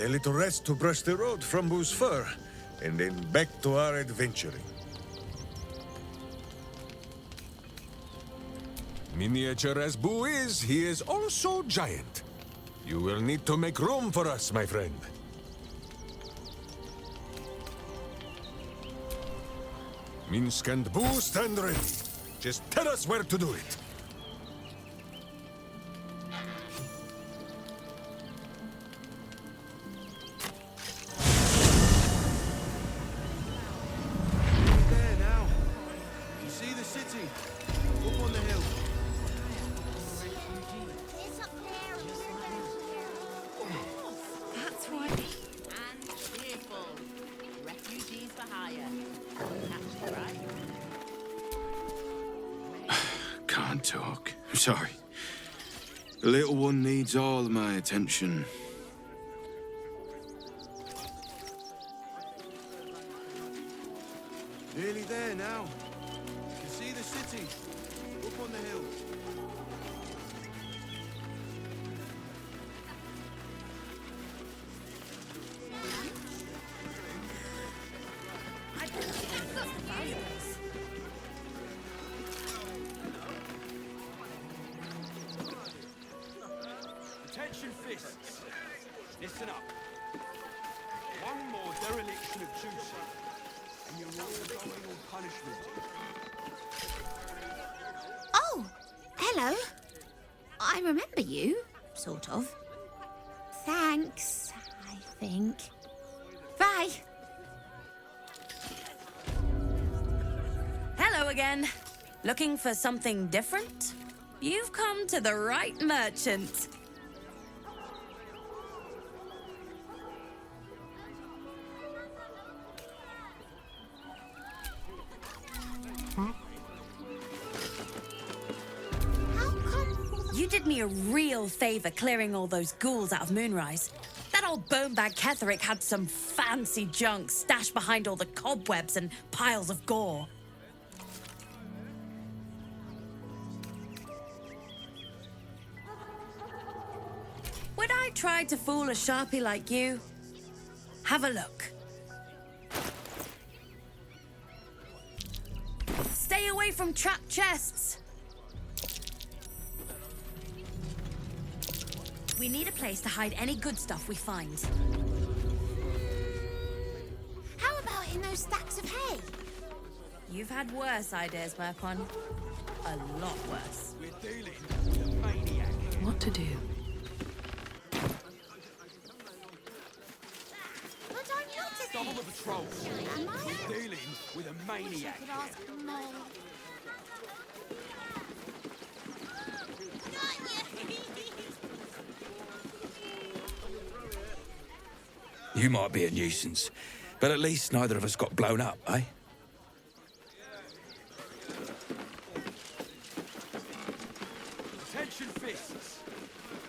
a little rest to brush the road from Boo's fur, and then back to our adventuring. Miniature as Boo is, he is also giant. You will need to make room for us, my friend. Minsk and Boo stand ready. Just tell us where to do it. There now. You see the city? Up on the hill. It's up there. That's right. And cheerful. Refugees for hire. Catchy, right? Can't talk. I'm sorry. The little one needs all of my attention. Nearly there now. You see the city? Up on the hill. Attention fists. Listen up. One more dereliction of duty, and you're all going on punishment. Oh, hello. I remember you, sort of. Thanks, I think. Bye. Hello again. Looking for something different? You've come to the right merchant. How come? You did me a real favor clearing all those ghouls out of Moonrise. That old bonebag Ketherick had some fancy junk stashed behind all the cobwebs and piles of gore. Would I try to fool a sharpie like you? Have a look. Stay away from trapped chests. We need a place to hide any good stuff we find. How about in those stacks of hay? You've had worse ideas, Mercon. A lot worse. We're dealing with a maniac. What to do? But I'm not a Double the patrol. Am I? We're dealing with a maniac. Could ask Mole. You might be a nuisance, but at least neither of us got blown up, eh? Attention fists.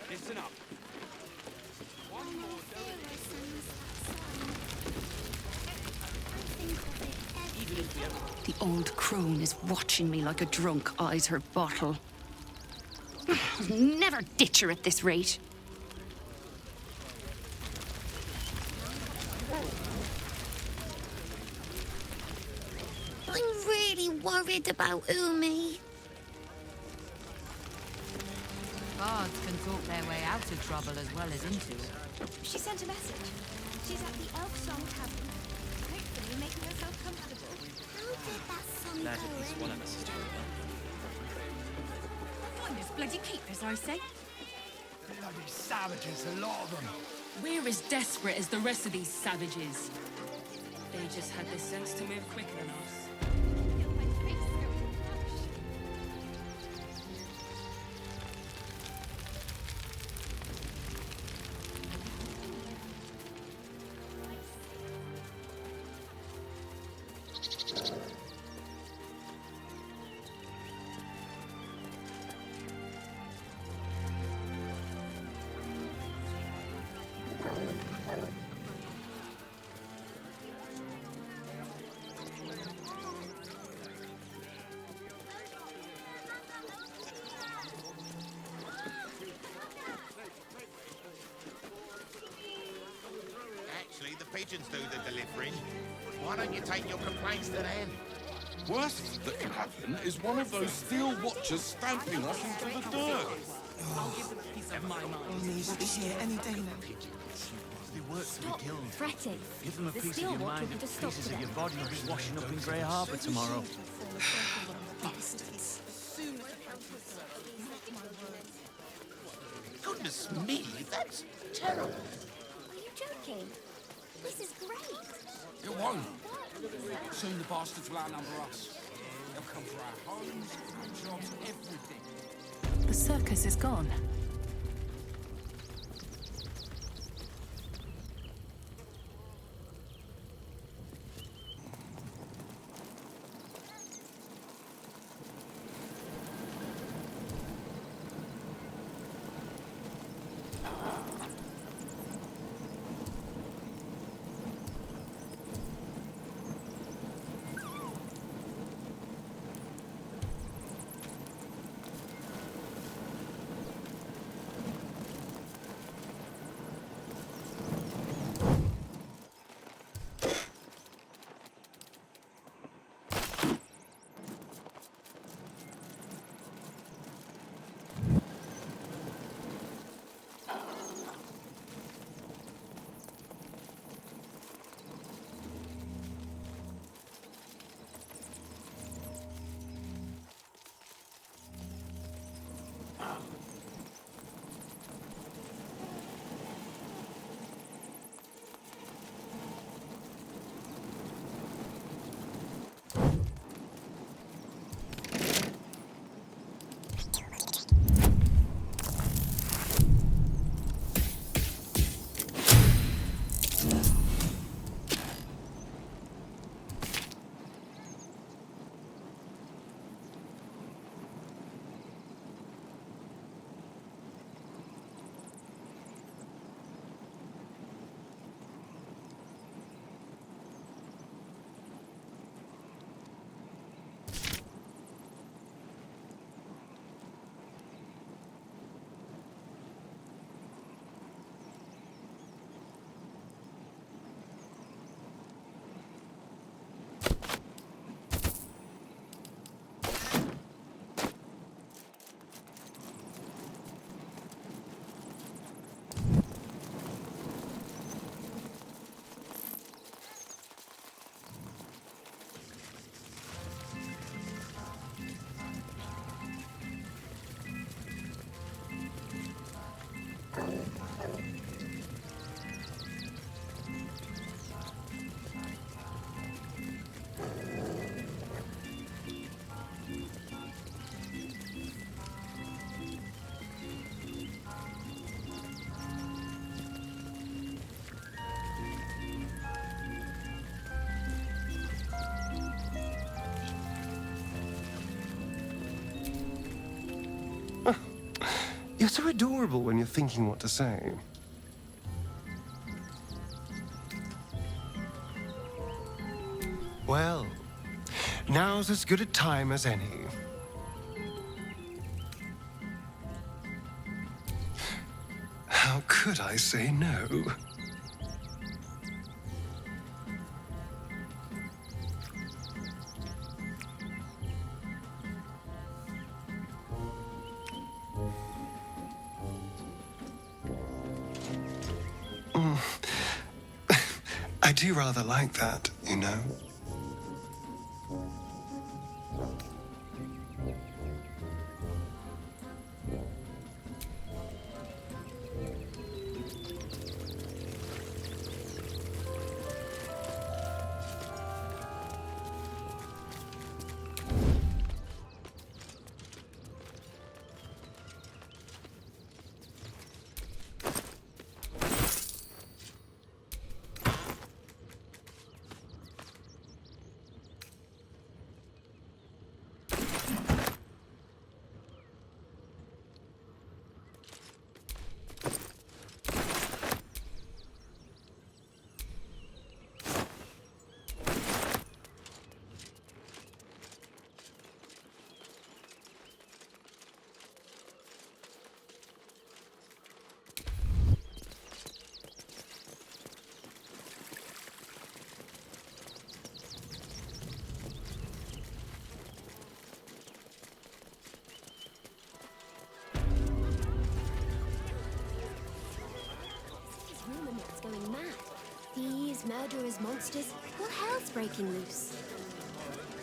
Listen up. One more dereliction. Even if we have The old crone is watching me like a drunk eyes her bottle. Never ditch her at this rate. I'm really worried about Umi. Bards can talk their way out of trouble as well as into it. She sent a message. She's at the Elf Song Tavern. Hopefully making herself comfortable. How did that song Glad at least one of us is doing well. Find this bloody keepers, I say. bloody savages, a lot of them. We're as desperate as the rest of these savages. They just had the sense to move quicker than us. pigeons do the delivering. Why don't you take your complaints to them? Worst that can happen is one of those steel watchers stamping us into the dirt. I'll give them a piece of my mind. We'll be here any day now. They work to Stop be killed. fretting. Give them a The piece of steel your watch mind will and put a stop pieces to of your them. body will be washing up in Grey Harbour tomorrow. Goodness me, that's terrible. Are you joking? This is great. It won't. Soon the bastards will outnumber us. They'll come for our homes, our jobs, everything. The circus is gone. You're so adorable when you're thinking what to say. Well, now's as good a time as any. How could I say no? I do rather like that, you know. these murderous monsters, all hell's breaking loose.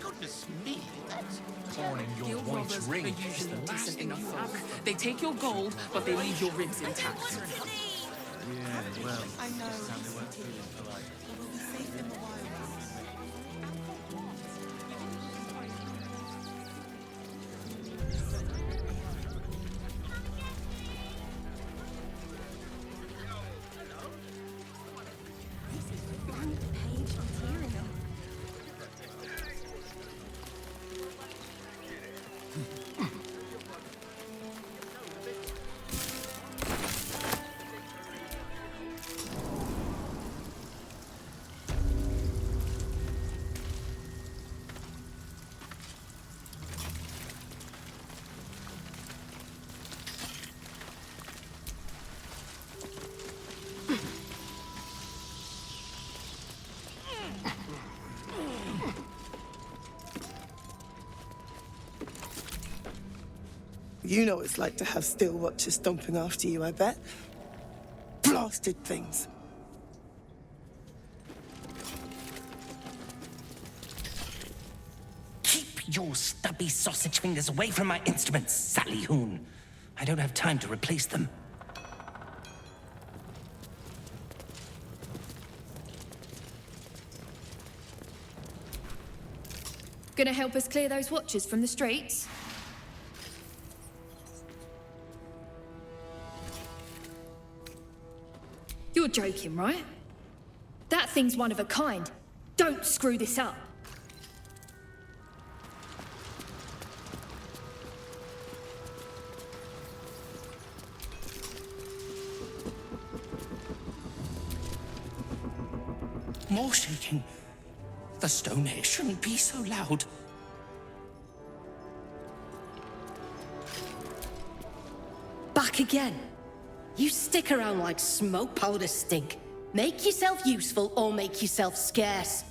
Goodness me, that's... Morning, your Guild white robbers ring are is usually the last decent thing enough you folk. have. They take your gold, but they leave your ribs intact. Yeah, well, I know. sound they weren't feeling polite. We'll be safe in the wilds. Blank page material. You know what it's like to have steel watchers stomping after you, I bet. Blasted things. Keep your stubby sausage fingers away from my instruments, Sally Hoon. I don't have time to replace them. Gonna help us clear those watchers from the streets? You're joking, right? That thing's one of a kind. Don't screw this up. More shaking. The stone here shouldn't be so loud. Back again. You stick around like smoke powder stink. Make yourself useful or make yourself scarce.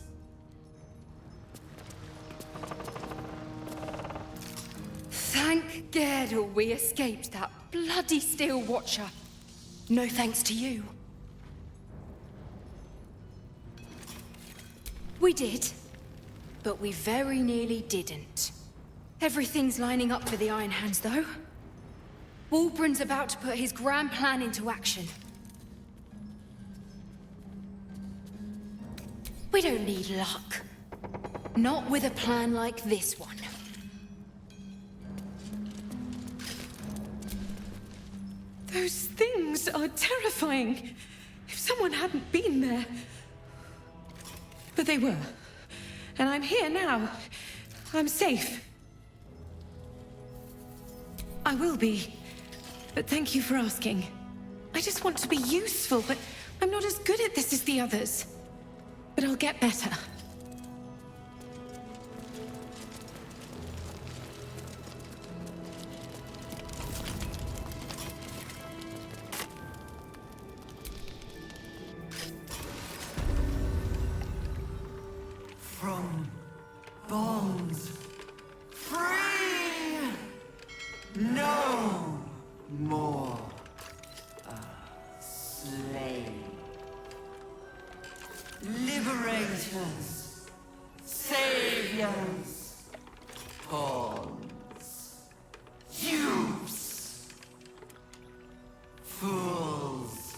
Thank Gerdle we escaped that bloody steel watcher. No thanks to you. We did, but we very nearly didn't. Everything's lining up for the Iron Hands, though. Walbran's about to put his grand plan into action. We don't need luck. Not with a plan like this one. Those things are terrifying. If someone hadn't been there. But they were. And I'm here now. I'm safe. I will be. But thank you for asking. I just want to be useful, but I'm not as good at this as the others. But I'll get better. From bonds free, no more slave. Liberators, saviors, pawns, dupes, fools,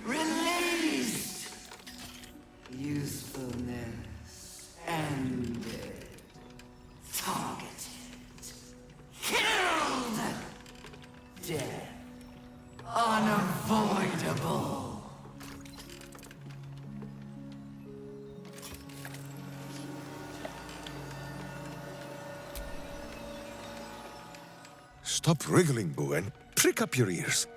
released, usefulness ended, targeted, killed, death unavoidable. Stop wriggling, Boo, and prick up your ears.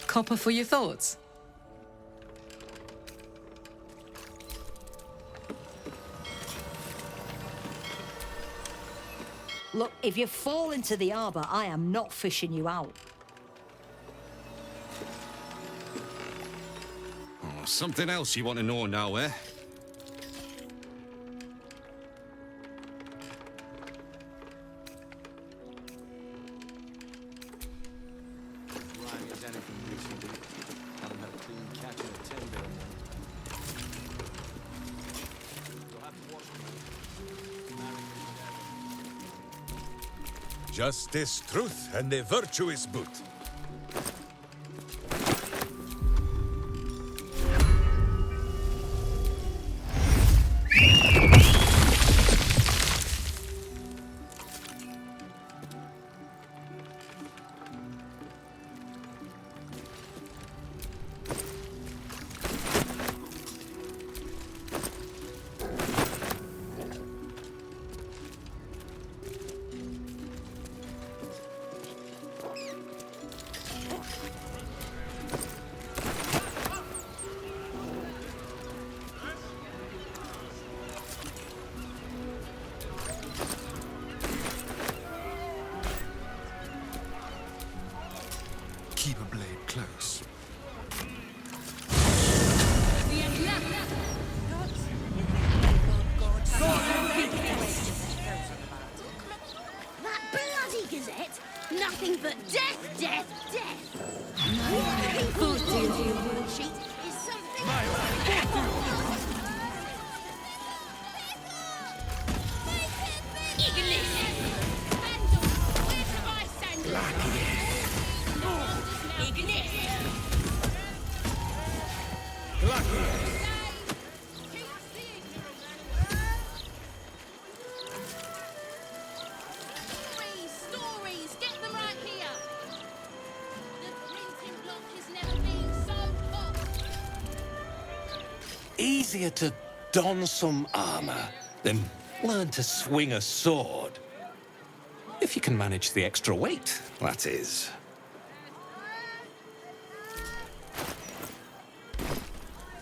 Copper for your thoughts? Look, if you fall into the harbour, I am not fishing you out. Oh, something else you want to know now, eh? Justice, truth, and a virtuous boot. Keep a blade close. That bloody gazette! Nothing but death, death, death! No, the sheet is something... Stories, get them right here. The printing block has never been so hot. Easier to don some armor than learn to swing a sword. If you can manage the extra weight, that is.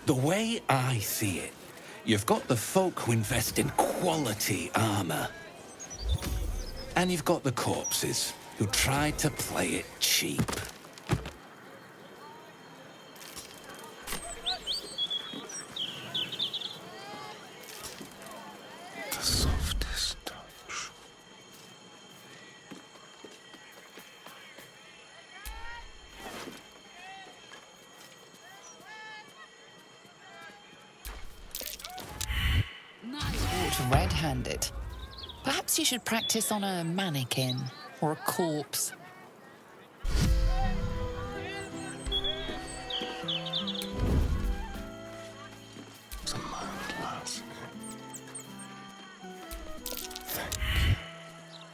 The way I see it, you've got the folk who invest in quality armor. And you've got the corpses who try to play it cheap. The softest touch. Caught red-handed. Perhaps you should practice on a mannequin or a corpse. Some mild lass.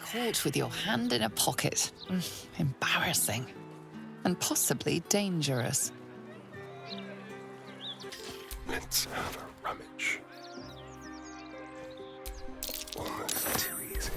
Caught with your hand in a pocket. Embarrassing. And possibly dangerous. Let's have a rummage. Almost too easy.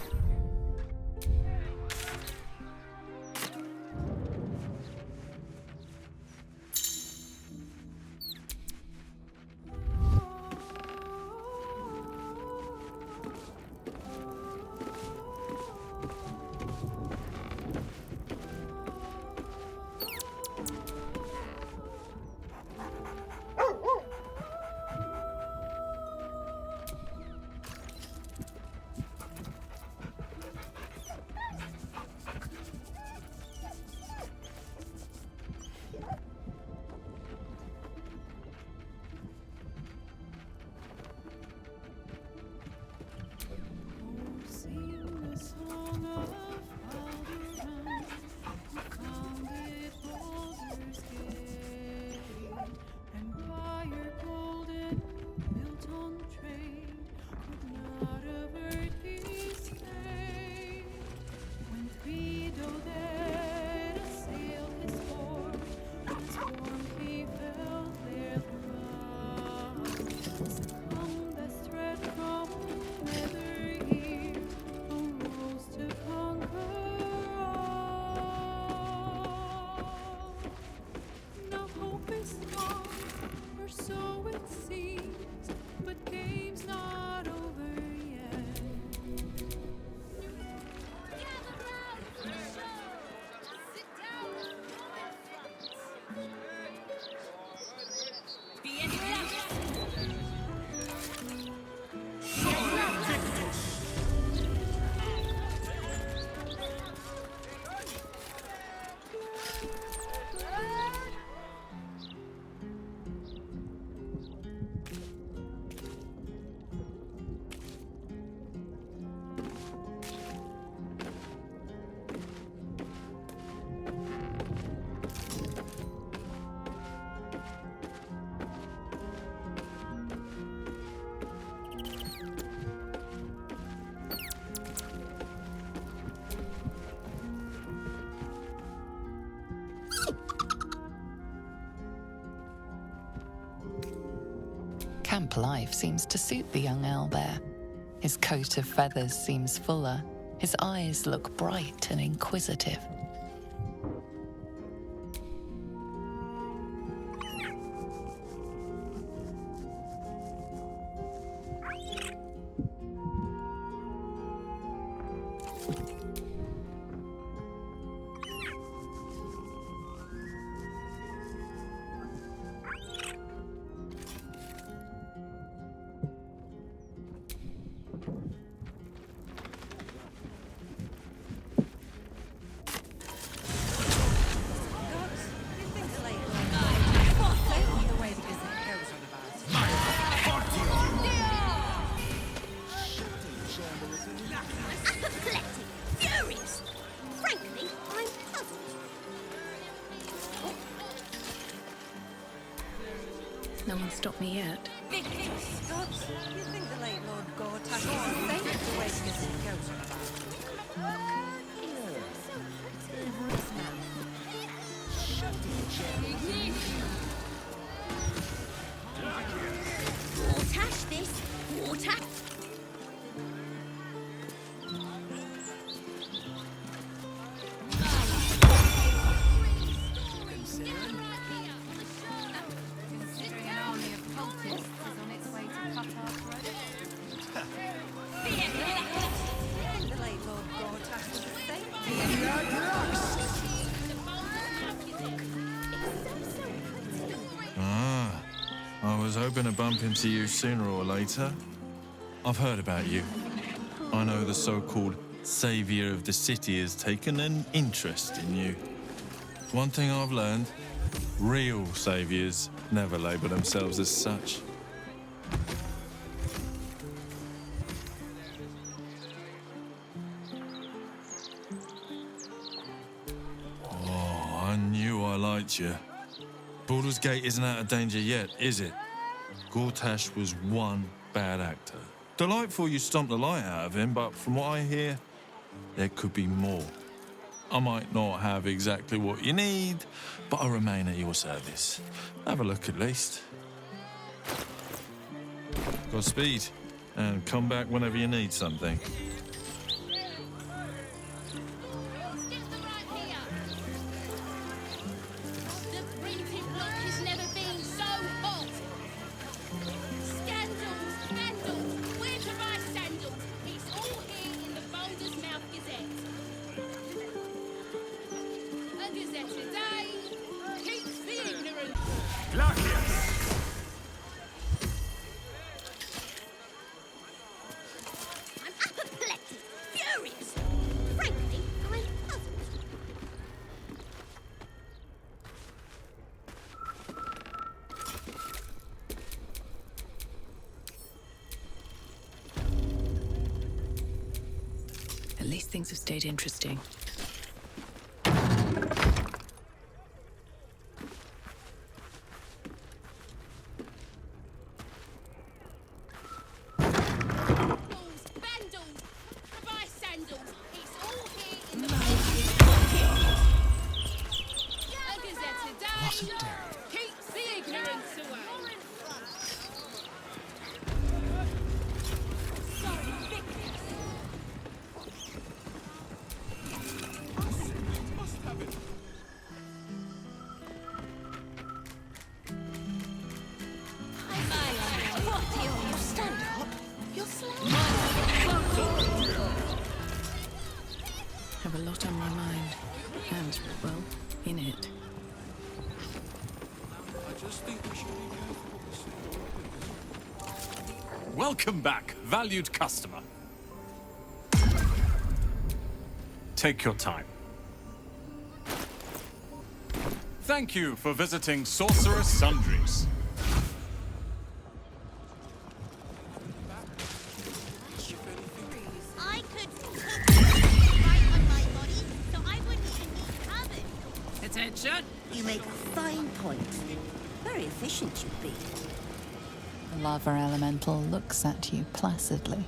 Camp life seems to suit the young owlbear. His coat of feathers seems fuller. His eyes look bright and inquisitive. No one stopped me yet. Gods, you think the late Lord Gortash is safe the way this goes on about? Gortash this, Gortash. Considering an army of cultists is on its way to cut our throats. The late Lord Gortash was a saint. Ah, I was hoping to bump into you sooner or later. I've heard about you. I know the so-called savior of the city has taken an interest in you. One thing I've learned, real saviors never label themselves as such. Oh, I knew I liked you. Baldur's Gate isn't out of danger yet, is it? Gortash was one bad actor. Delightful you stomped the light out of him, but from what I hear, there could be more. I might not have exactly what you need, but I remain at your service. Have a look at least. Godspeed, and come back whenever you need something. The printed block has never been so hot. Scandals, vandals, where to buy sandals? It's all here in the Baldur's Mouth Gazette. A Gazette today keeps the ignorant. I'm apoplectic, furious. Frankly, I'm puzzled. At least things have stayed interesting. Vandals, buy sandals. It's all here in the A Gazette today What a day. keeps the ignorance away. You'll stand up. You'll slam. Have a lot on my mind. And, well, in it. I just think we should be careful. Welcome back, valued customer. Take your time. Thank you for visiting Sorcerer's Sundries. I could right on my body, so I wouldn't even need covered. Attention! You make a fine point. Very efficient you'd be. The lava elemental looks at you placidly.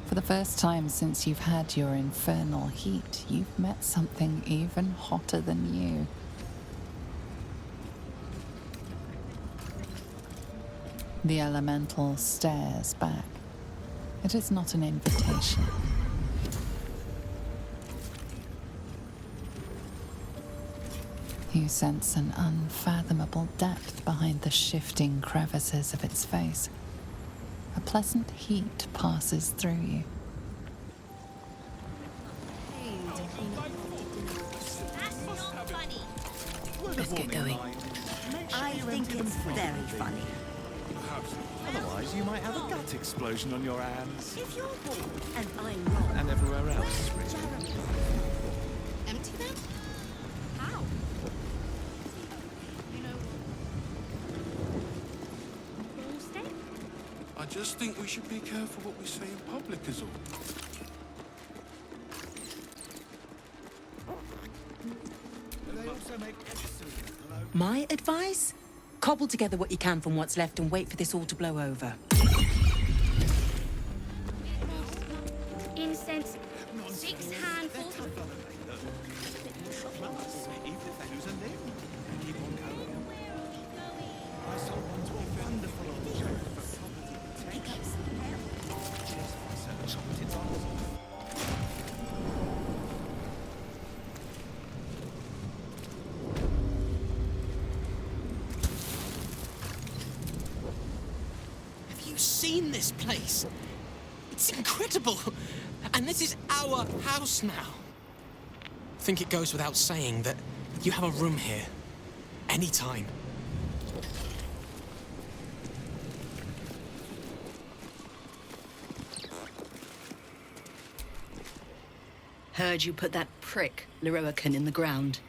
For the first time since you've had your infernal heat, you've met something even hotter than you. The elemental stares back. It is not an invitation. You sense an unfathomable depth behind the shifting crevices of its face. A pleasant heat passes through you. Let's get going. I think it's very funny. Otherwise, you might have a gut explosion on your hands. If you're bored and I'm wrong, And everywhere else, really. empty them? How? You know, I just think we should be careful what we say in public is all. My advice? Cobble together what you can from what's left and wait for this all to blow over. Incense, 6 handfuls. Have you seen this place? It's incredible. And this is our house now. I think it goes without saying that you have a room here. Anytime. Heard you put that prick, Leroican, in the ground.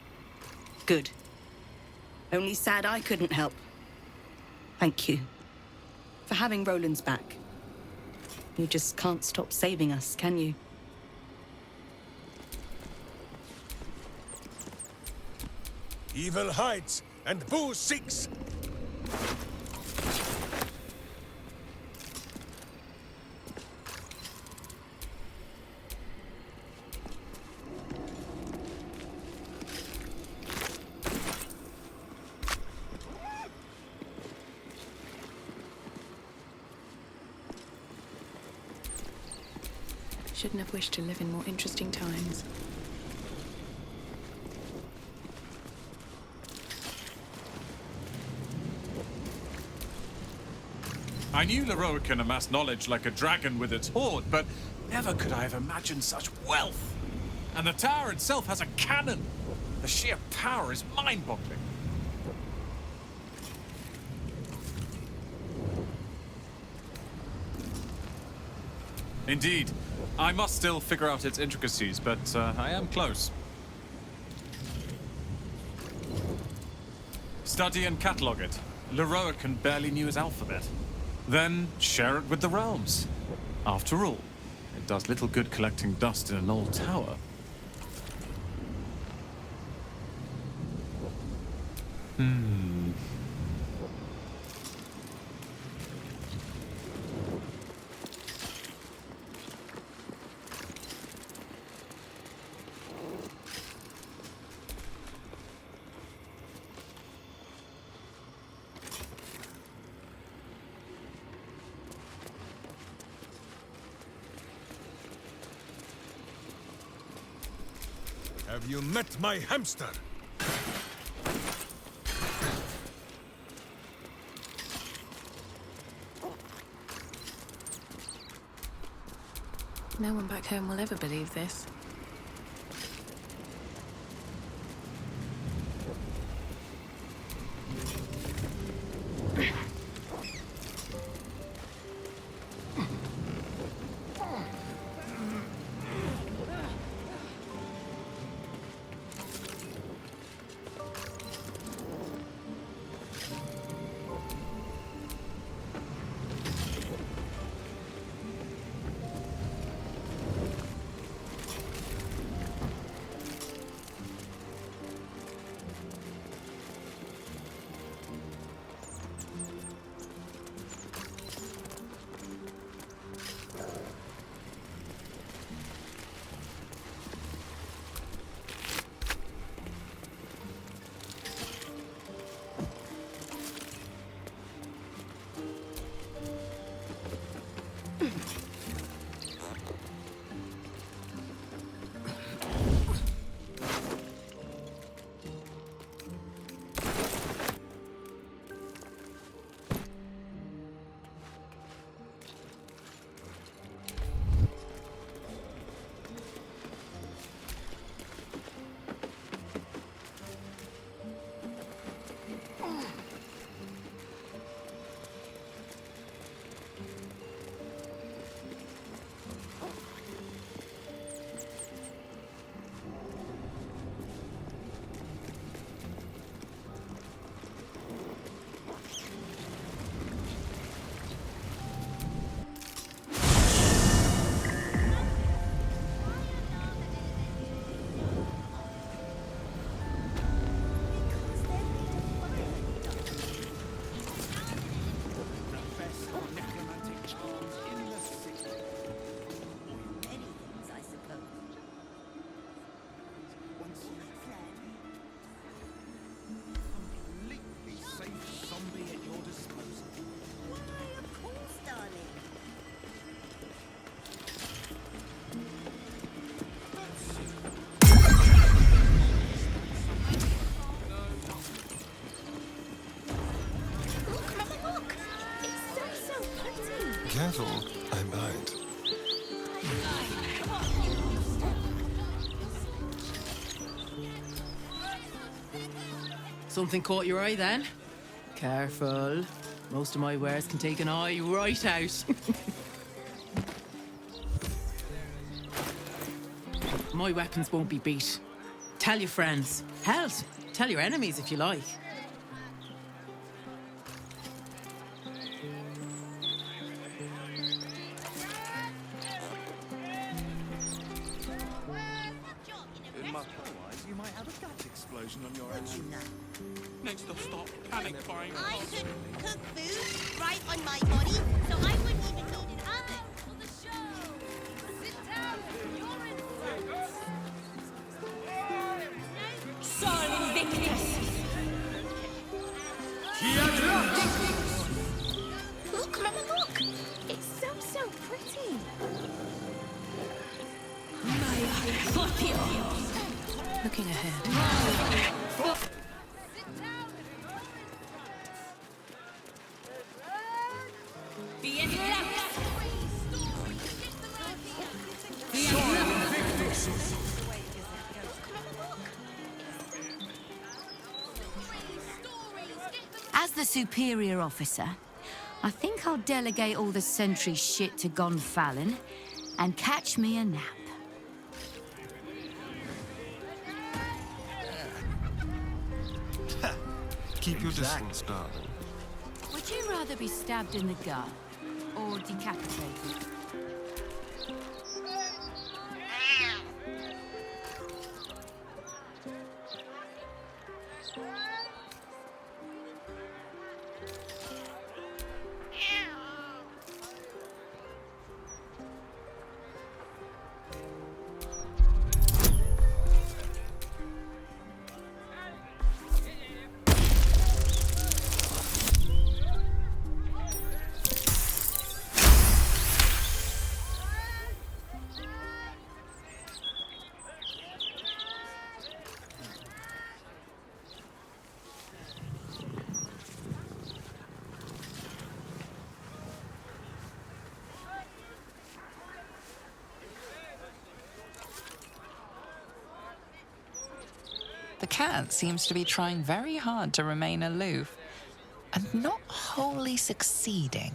Good. Only sad I couldn't help. Thank you. For having Roland's back. You just can't stop saving us, can you? Evil hides and boo seeks. Shouldn't have wished to live in more interesting times. I knew Leroican amassed knowledge like a dragon with its hoard, but never could I have imagined such wealth. And the tower itself has a cannon. The sheer power is mind-boggling. Indeed. I must still figure out its intricacies, but I am close. Study and catalogue it. Leroican barely knew his alphabet. Then share it with the realms. After all, it does little good collecting dust in an old tower. Have you met my hamster? No one back home will ever believe this. Careful, I might. Something caught your eye then? Careful. Most of my wares can take an eye right out. My weapons won't be beat. Tell your friends. Hell, tell your enemies if you like. In my otherwise, you might have a gut explosion on your hands. Next up, stop panic buying. I could cook food right on my body, so I wouldn't even need an oven for the show. Sit down, you're in front. Son Victus! Look, Mama, look! It's so pretty. Looking ahead. As the superior officer, I think I'll delegate all the sentry shit to Gonfalon and catch me a nap. Keep your distance, darling. Would you rather be stabbed in the gut or decapitated? The cat seems to be trying very hard to remain aloof, and not wholly succeeding.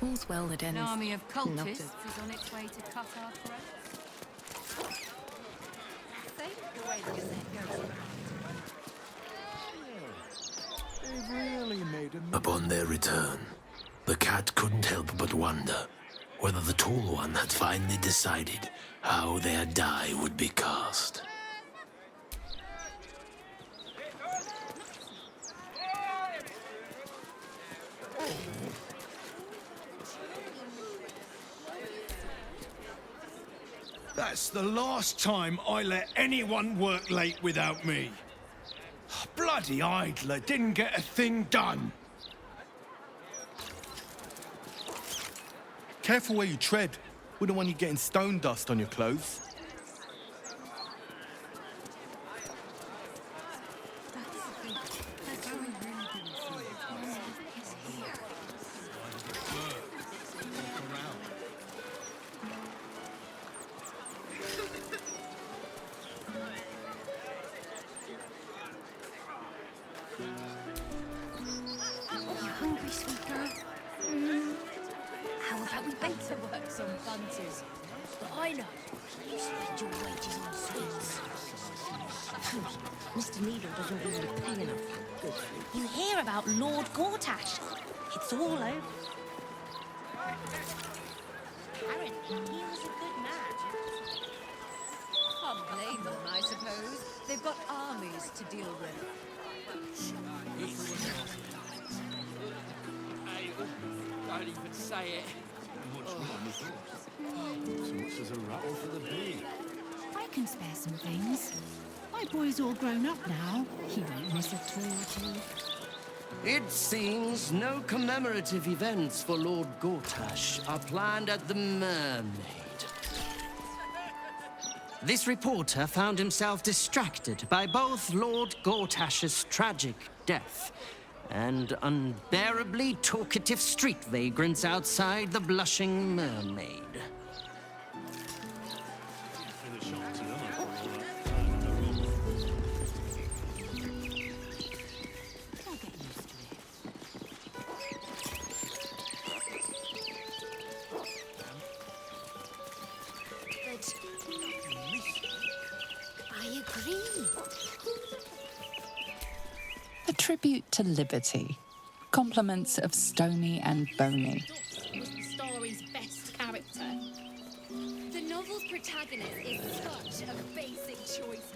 All's well that An ends. army of Not cultists as- is on its way to cut our throats. Say the way the Gazette goes around. They've really made a Upon their return, the cat couldn't help but wonder whether the Tall One had finally decided how their die would be cast. That's the last time I let anyone work late without me. Bloody idler didn't get a thing done. Careful where you tread. Wouldn't want you getting stone dust on your clothes. You hungry, sweet girl? How about we bake to work some bunches? But I know you spend your wages on sweets. Mr. Needle doesn't really pay enough for good food. You hear about Lord Gortash? It's all over. Aaron, he was a good man. Can't blame them, I suppose. They've got armies to deal with. Don't even say it. So much as a rattle for the bee. I can spare some things. My boy's all grown up now. He won't miss a torture. It seems no commemorative events for Lord Gortash are planned at the Mermaid. This reporter found himself distracted by both Lord Gortash's tragic death and unbearably talkative street vagrants outside the Blushing Mermaid. I agree. A tribute to liberty. Compliments of Stony and Boney. Was the story's best character. The novel's protagonist is such a basic choice.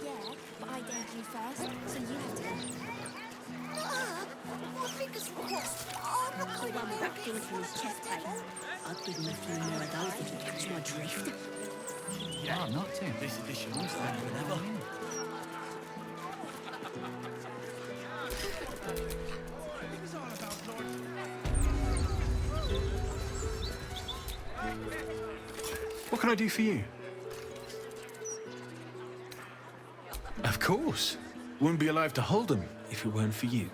Yeah, but I dared you first, so you have to go. My fingers crossed. The one back into his chest plate. I'd give him a few more of those if you catch my drift. Yeah, I'm not too. This edition was better than ever. What can I do for you? Of course. Wouldn't be alive to hold them if it weren't for you.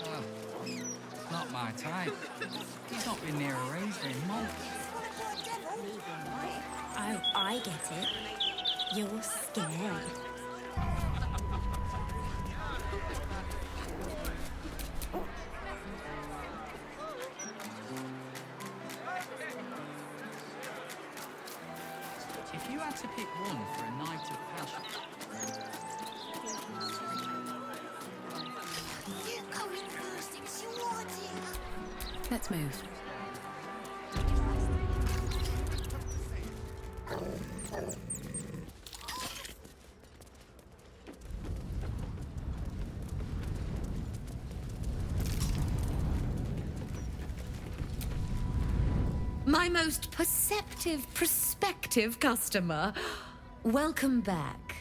Oh, not my type. He's not been near a razor in months. Oh, I get it. You're scared. If you had to pick one for a night of passion, You going first, it's your idea. Let's move. My most perceptive, prospective customer. Welcome back.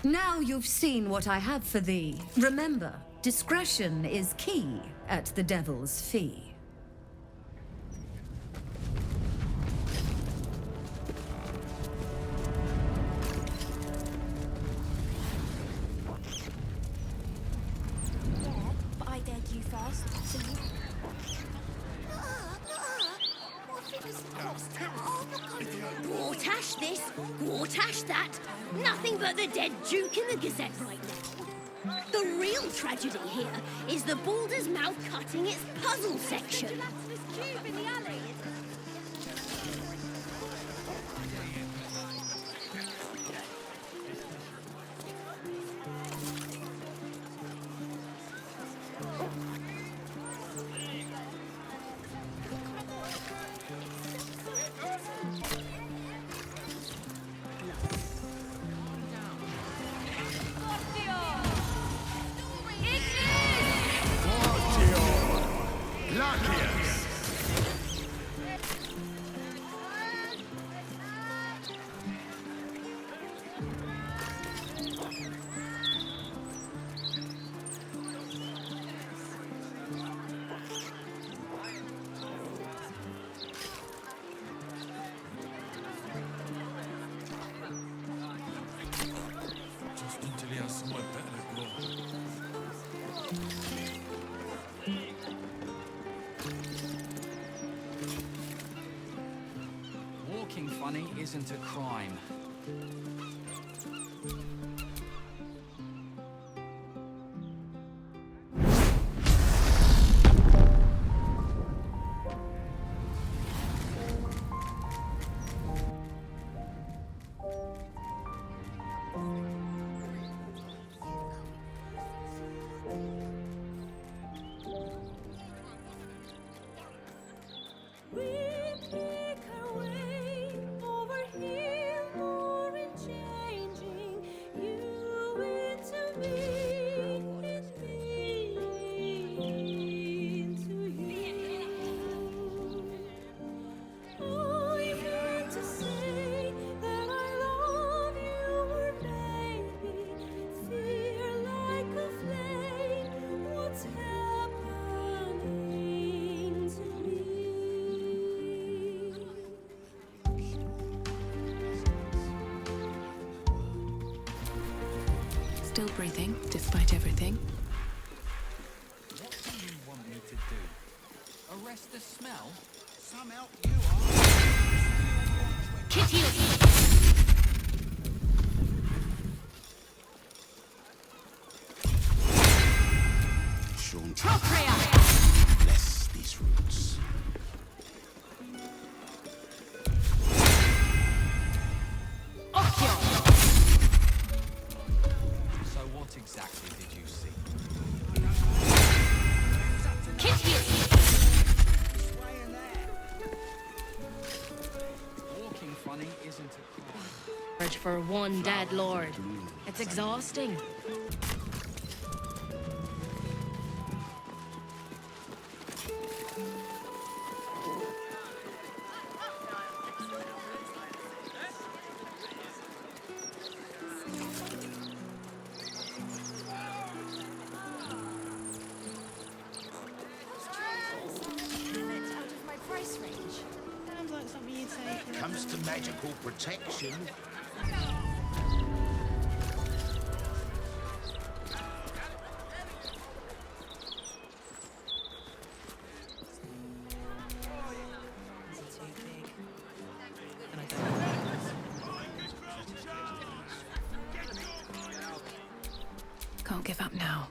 Now you've seen what I have for thee. Remember, discretion is key at the Devil's Fee. Yeah, but I dared you first, so you... My fingers crossed. Gortash this, Gortash that. Nothing but the dead Duke in the Gazette right now. The real tragedy here is the Baldur's mouth cutting its puzzle section. Just until he has somewhere better to go. walking funny isn't a crime. breathing, despite everything. What do you want me to do? Arrest the smell? Some help you are. Kitty! Bless these roots. So what exactly did you see? Walking funny isn't a crime. For one dead lord. It's exhausting. Comes to magical protection. Can't give up now.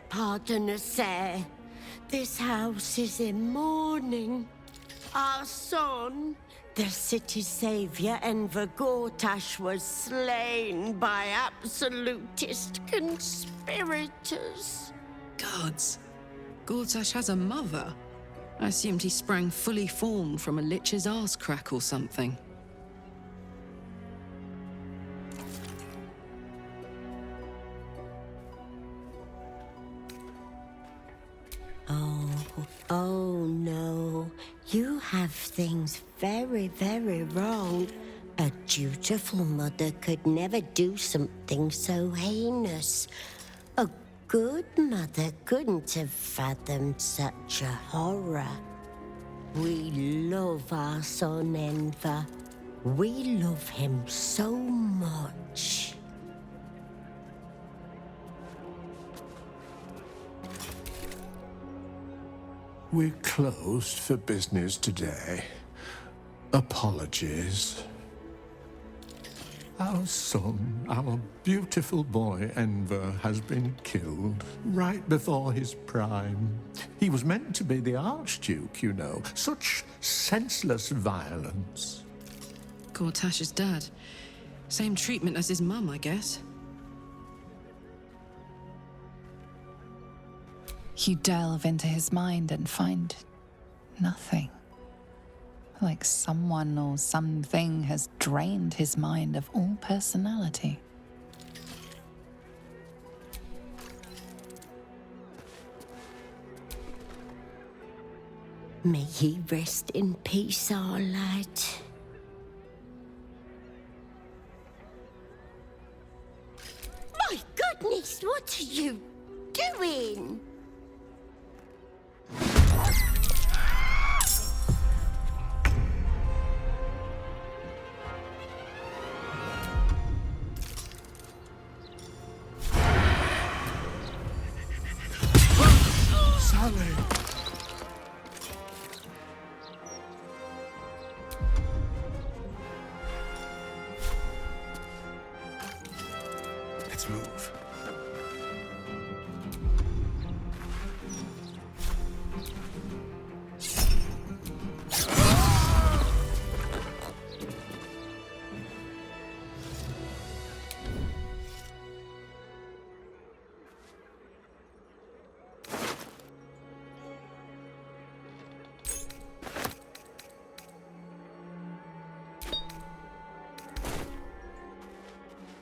Pardon us, sir. This house is in mourning. Our son, the city's savior, Enver Gortash, was slain by absolutist conspirators. Gods. Gortash has a mother. I assumed he sprang fully formed from a lich's arse crack or something. Oh no. You have things very, very wrong. A dutiful mother could never do something so heinous. A good mother couldn't have fathomed such a horror. We love our son Enver. We love him so much. We're closed for business today. Apologies. Our son, our beautiful boy Enver, has been killed right before his prime. He was meant to be the Archduke, you know. Such senseless violence. Gortash's dad. Same treatment as his mum, I guess. You delve into his mind and find nothing. Like someone or something has drained his mind of all personality. May he rest in peace, our lad. My goodness, what are you doing? Sally! Let's move.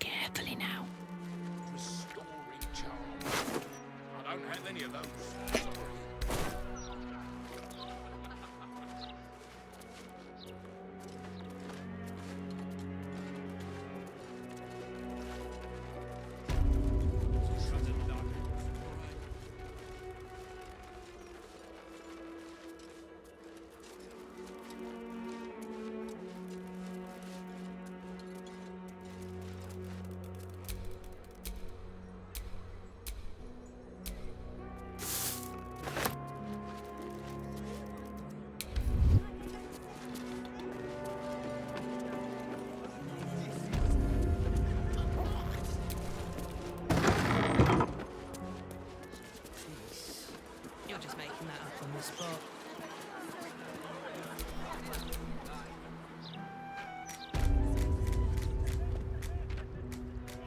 Carefully now. Restoring charm. I don't have any of those.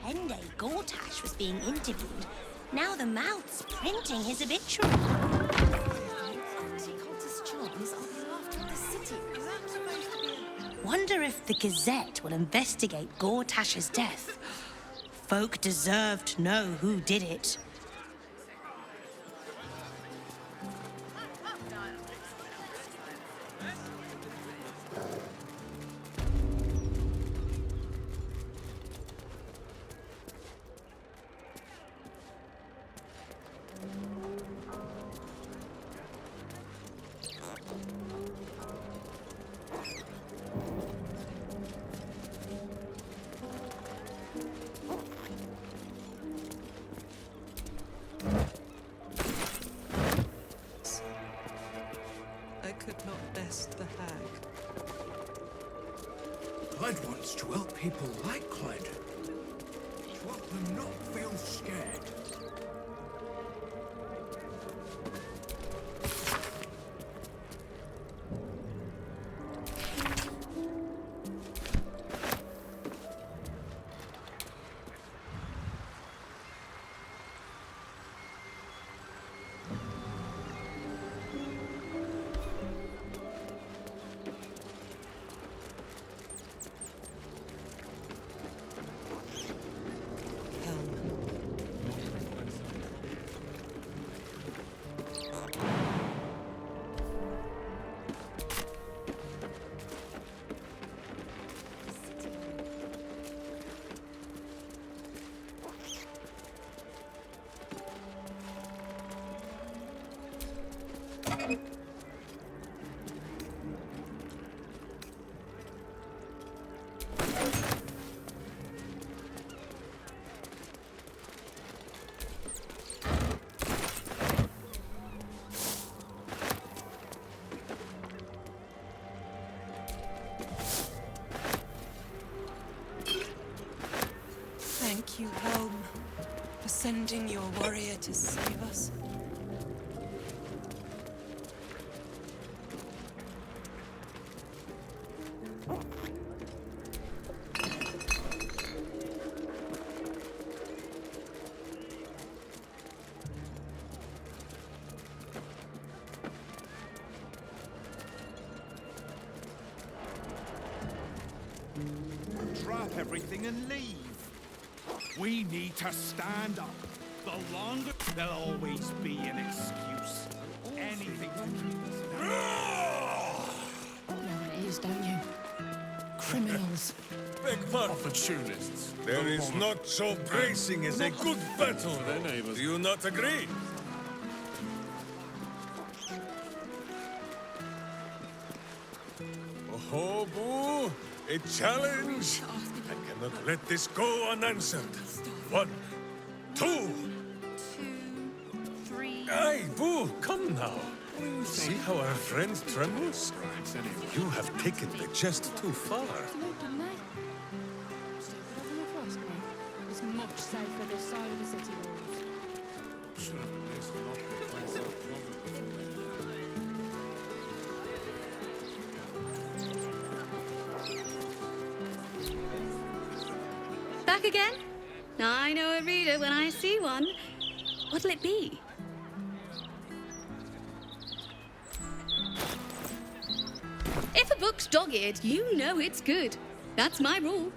Pende Gortash was being interviewed, now the mouth's printing his obituary. Wonder if the Gazette will investigate Gortash's death. Folk deserve to know who did it. I could not best the hag. Clyde wants to help people like Clyde. To help them not feel scared. Thank you, Helm, for sending your warrior to save us. Drop everything and leave. We need to stand up. The longer, there'll always be an excuse. Anything to keep us down. You know what it is, don't you? Criminals. Beg pardon. Opportunists. There is not so bracing as a good battle. Do you not agree? Oh, Boo! A challenge! I cannot let this go unanswered. 1, 2. 3. Aye, Boo, come now. See how our friend trembles? You have taken the jest too far. It's much safer this side of the city walls. Back again? I know a reader when I see one. What'll it be? If a book's dog-eared, you know it's good. That's my rule.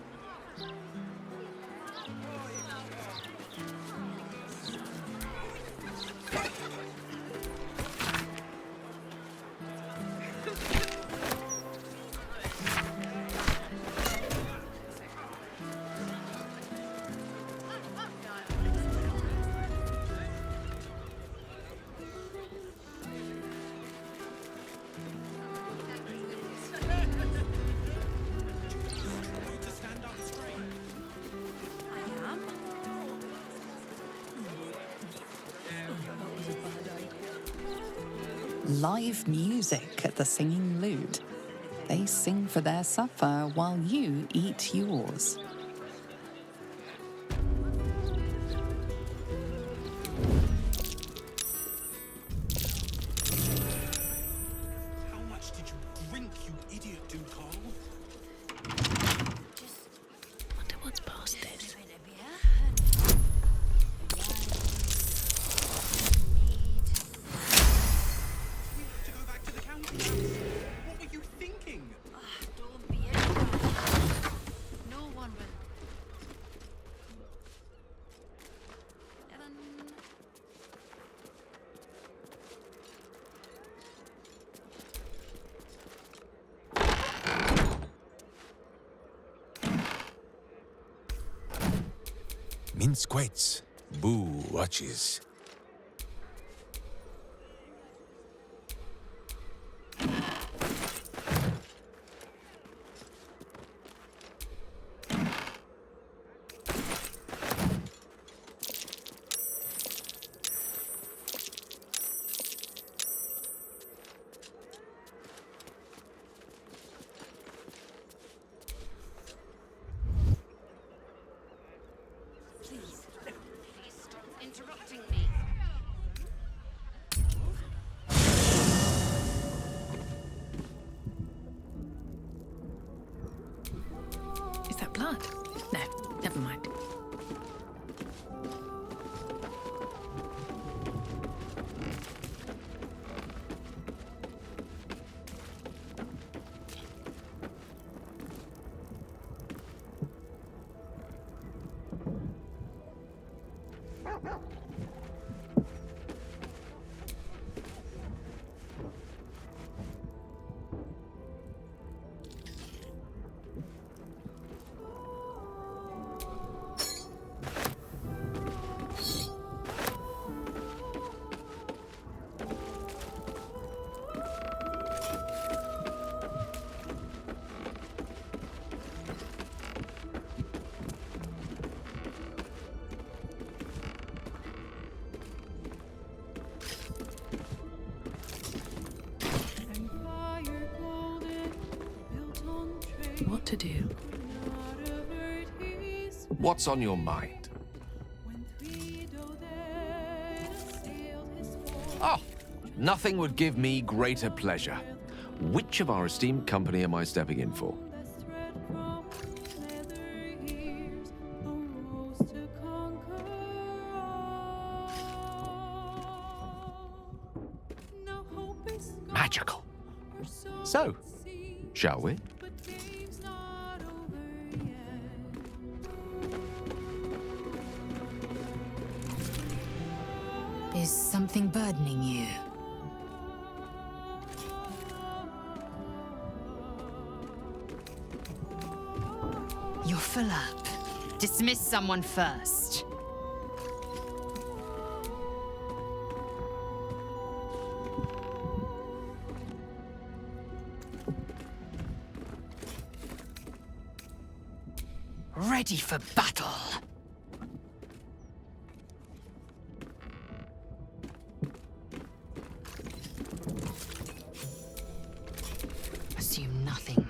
Live music at the Singing Lute. They sing for their supper while you eat yours. How much did you drink, you idiot, Ducal? Wonder what's past this. Mince quaits. Boo watches. Interrupting me. Is that blood? No, never mind. What to do? What's on your mind? Oh, nothing would give me greater pleasure. Which of our esteemed company am I stepping in for? Magical. So, shall we? Is something burdening you? You're full up. Dismiss someone first. Ready for battle. Assume nothing.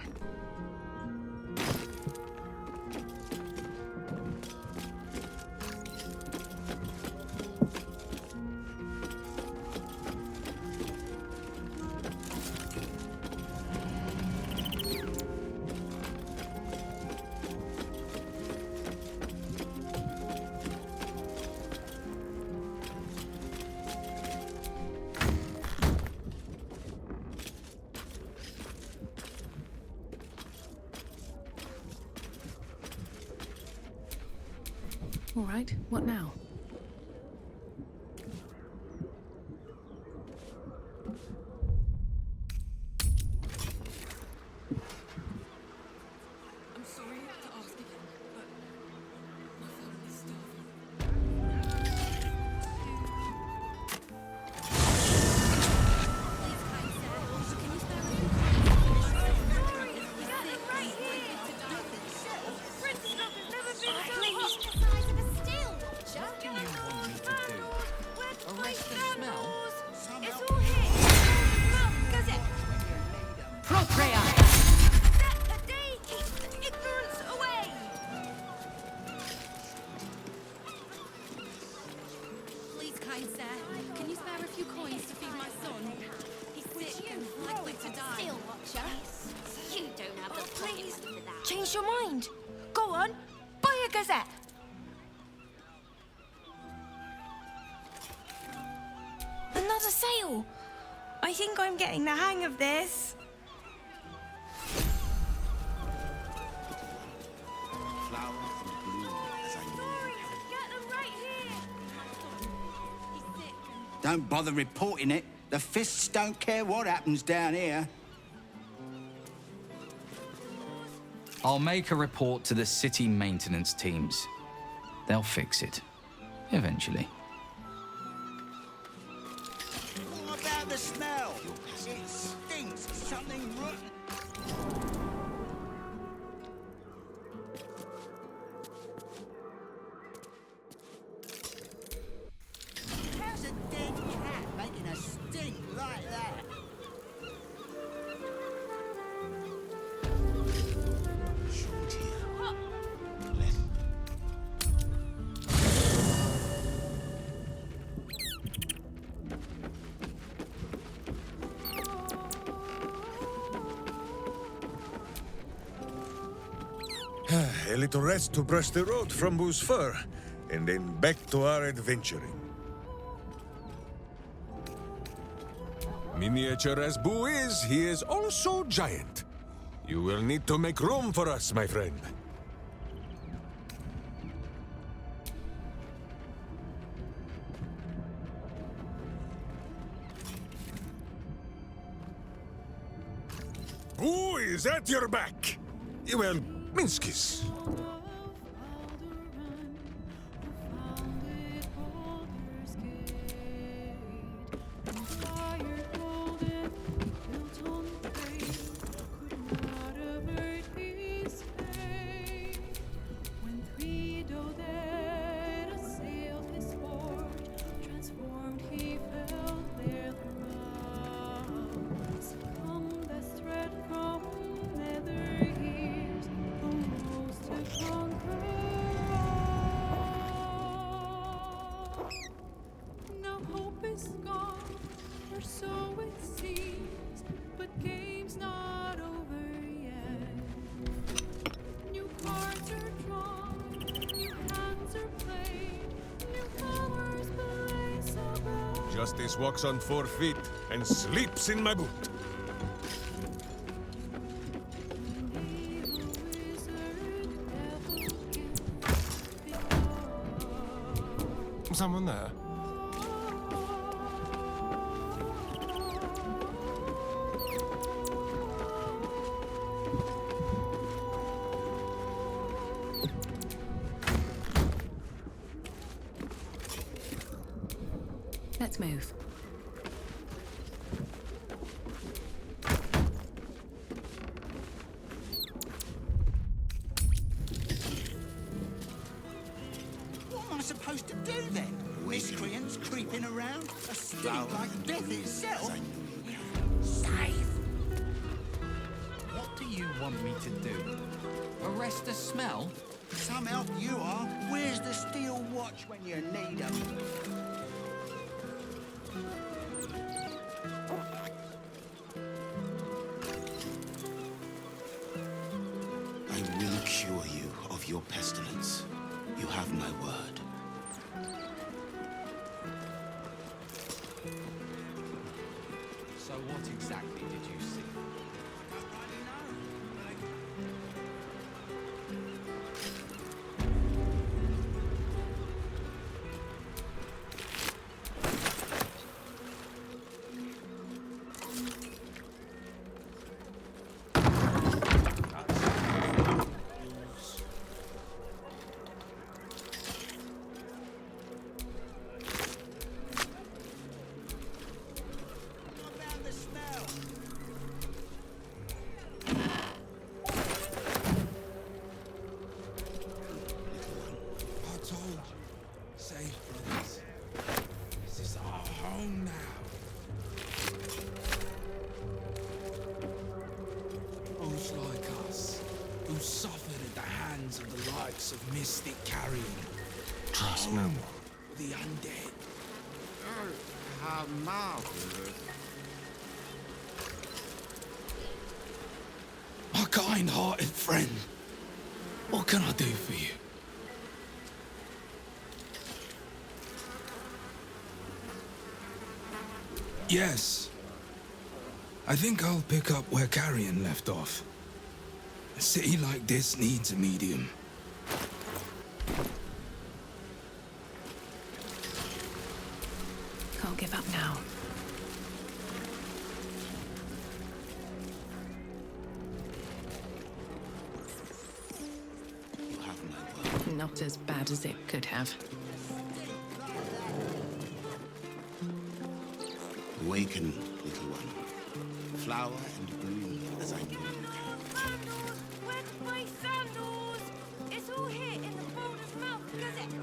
All right, what now? I'm sorry to ask again, but my family's starving. Please, kind sir, can you spare a few coins to feed my son? He's sick and likely to die. Still, Watcher. You don't have the please for that. Change your mind. Go on, buy a gazette. Another sale. I think I'm getting the hang of this. Don't bother reporting it. The fists don't care what happens down here. I'll make a report to the city maintenance teams. They'll fix it. Eventually. What about the smell? It stinks. Something rotten. How's a dead cat making a stink like that? A little rest to brush the road from Boo's fur, and then back to our adventuring. Miniature as Boo is, he is also giant. You will need to make room for us, my friend. Boo is at your back. Well, Minskis. Justice walks on 4 feet and sleeps in my boot. Someone there? Let's move. What am I supposed to do then? Miscreants creeping around? A stink like death itself? Safe! What do you want me to do? Arrest the smell? Some help you are. Where's the steel watch when you need them? I will cure you of your pestilence. You have my word. So what exactly did you see? Of mystic carrying. Trust me. The undead. How marvelous. My kind-hearted friend. What can I do for you? Yes. I think I'll pick up where Carrion left off. A city like this needs a medium. Can't give up now. You have my word. Not as bad as it could have. Awaken, little one. Flower and bloom as I knew you. Sandals! Where's my sandals? It's all here in the Balder's mouth, Gazette.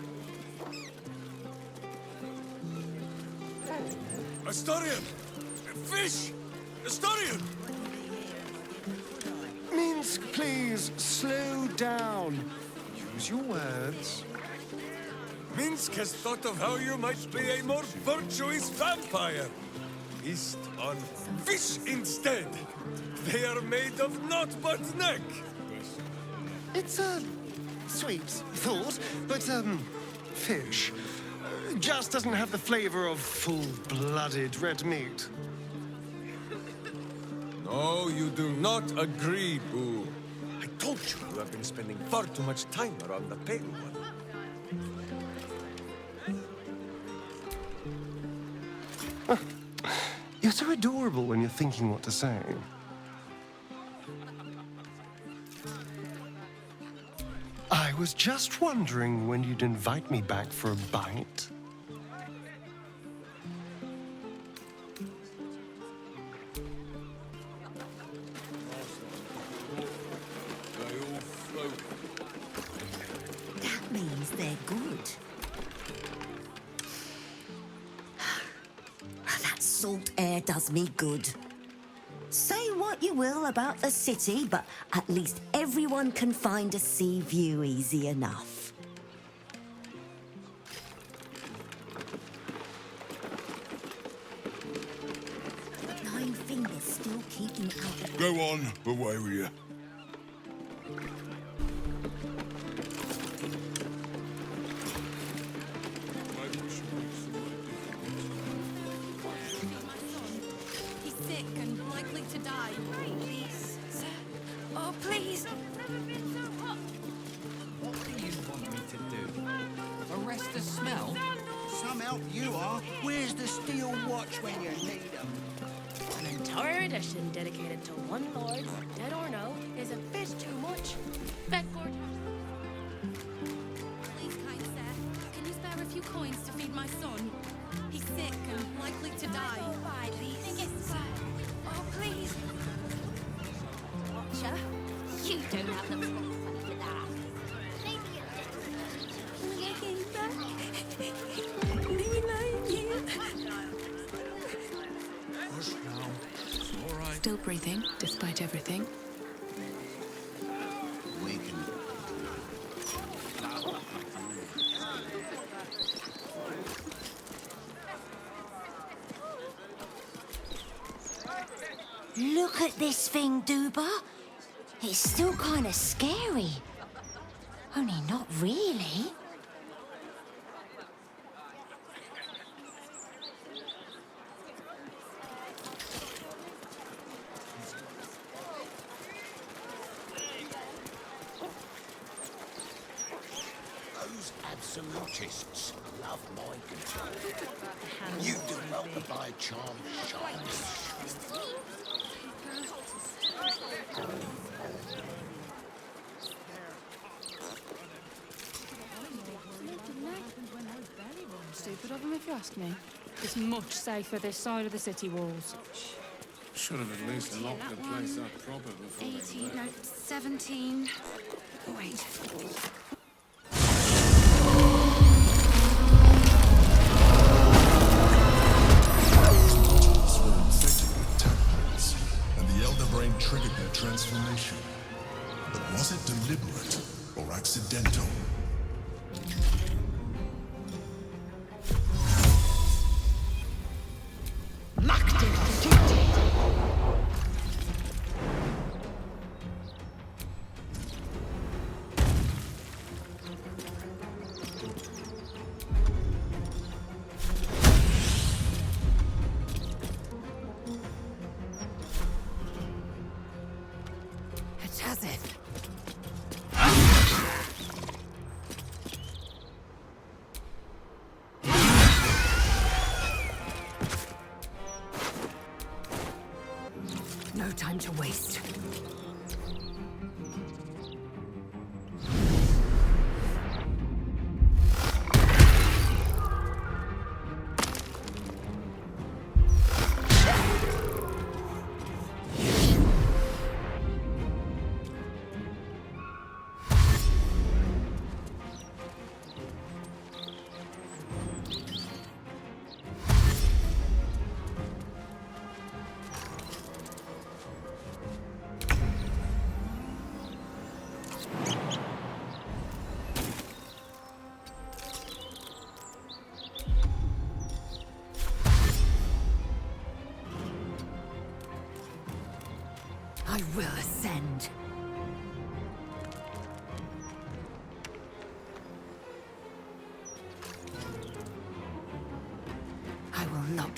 Astarion! Fish! Astarion! Minsk, please, slow down. Use your words. Minsk has thought of how you might be a more virtuous vampire. Feast on fish instead. They are made of naught but neck. It's a sweet thought, but, fish just doesn't have the flavor of full-blooded red meat. No, you do not agree, Boo. I told you you have been spending far too much time around the pale one. You're so adorable when you're thinking what to say. I was just wondering when you'd invite me back for a bite. That means they're good. That salt air does me good. Say what you will about the city, but at least everyone can find a sea view easy enough. Nine fingers still keeping out. Go on, away with you. He's sick and likely to die. Please, sir. Oh, please. What do you want me to do? Arrest the smell? Some help you are. Where's the steel watch when you need them? An entire edition dedicated to one lord, dead or no, is a bit too much. Bedford. Please, kind sir. Can you spare a few coins to feed my son? He's sick and likely to die. Please, sir. Oh, please. Watcher, you don't have the proper money for that. Maybe you do. Maybe not you. Hush now. It's all right. Still breathing, despite everything. Awaken. Flower. Look at this thing, Duba. It's still kind of scary. Only not really. Those absolutists love mind control. You do well to buy charm shines. Stupid of him, if you ask me. It's much safer this side of the city walls. Should have at least locked the place up proper before 18, no, 17. Wait. were infected with tadpoles, and the Elder Brain triggered their transformation. But was it deliberate or accidental? No time to waste.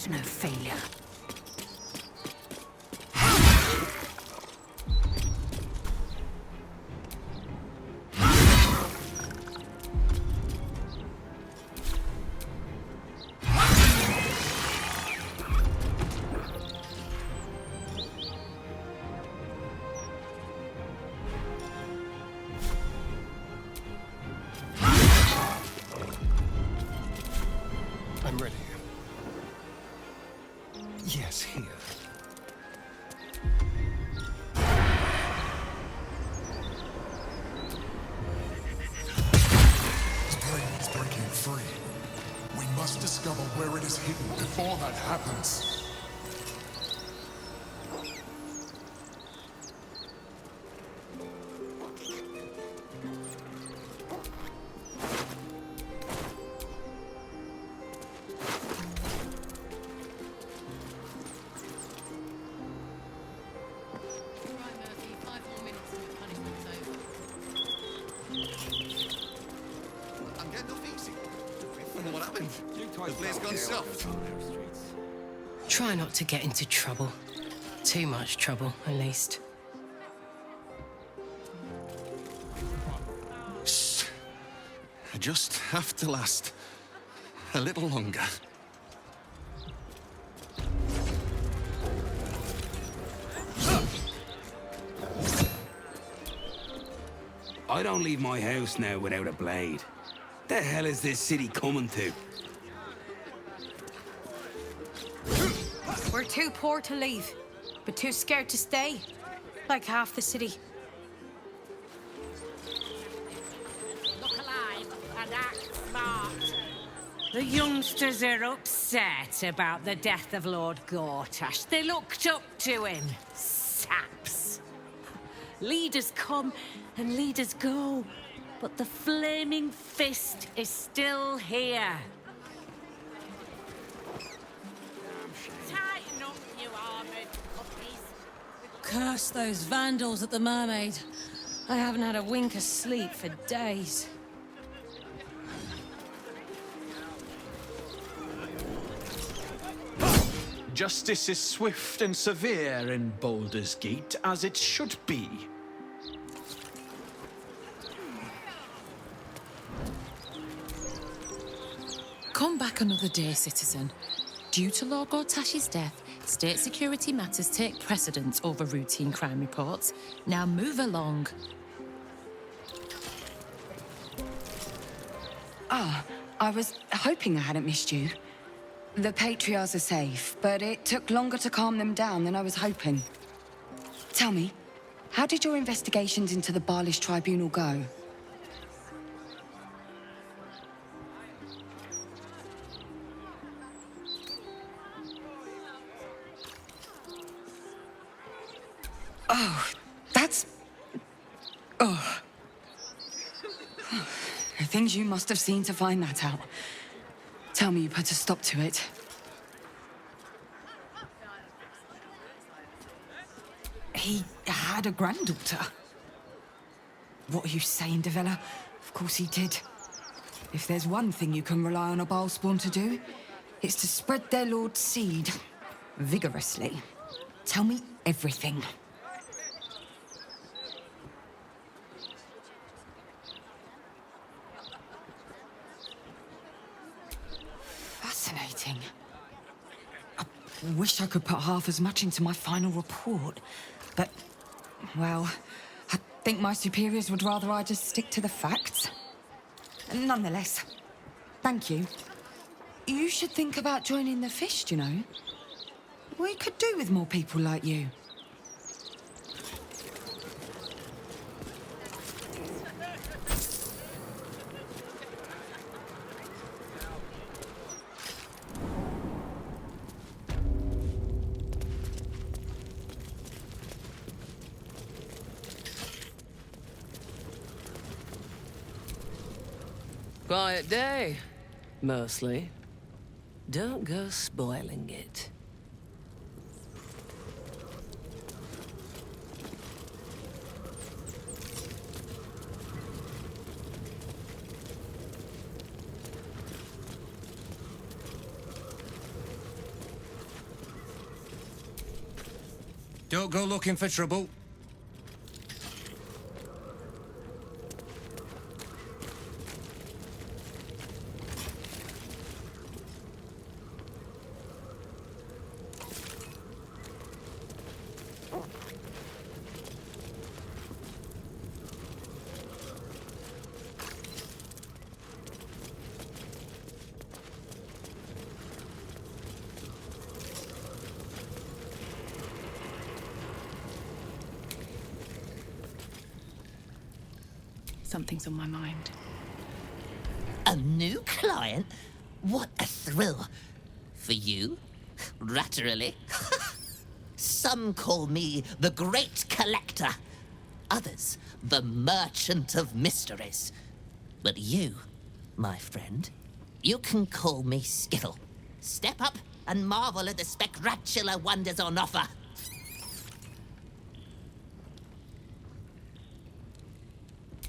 no failure. I'm ready. Yes, here. The plane is breaking free. We must discover where it is hidden before that happens. I'm getting off easy. What happened? The place gone soft. Try not to get into trouble. Too much trouble, at least. I just have to last a little longer. I don't leave my house now without a blade. The hell is this city coming to? We're too poor to leave, but too scared to stay. Like half the city. Look alive and act smart. The youngsters are upset about the death of Lord Gortash. They looked up to him. Saps. Leaders come and leaders go, but the flaming fist is still here. Tighten up, you armored puppies. Curse those vandals at the Mermaid. I haven't had a wink of sleep for days. Justice is swift and severe in Baldur's Gate, as it should be. Come back another day, citizen. Due to Lord Gortash's death, state security matters take precedence over routine crime reports. Now move along. Ah, I was hoping I hadn't missed you. The Patriarchs are safe, but it took longer to calm them down than I was hoping. Tell me, how did your investigations into the Baalish Tribunal go? Oh, that's... Oh. The things you must have seen to find that out. Tell me you put a stop to it. He had a granddaughter. What are you saying, Devella? Of course he did. If there's one thing you can rely on a Baalspawn to do, it's to spread their lord's seed. Vigorously. Tell me everything. Fascinating. I wish I could put half as much into my final report, but, well, I think my superiors would rather I just stick to the facts. Nonetheless, thank you. You should think about joining the Fist, you know. We could do with more people like you. Quiet day, mostly. Don't go spoiling it. Don't go looking for trouble. Something's on my mind. A new client? What a thrill. For you? Ratterily? Some call me the Great Collector. Others, the Merchant of Mysteries. But you, my friend, you can call me Skittle. Step up and marvel at the spectacular wonders on offer.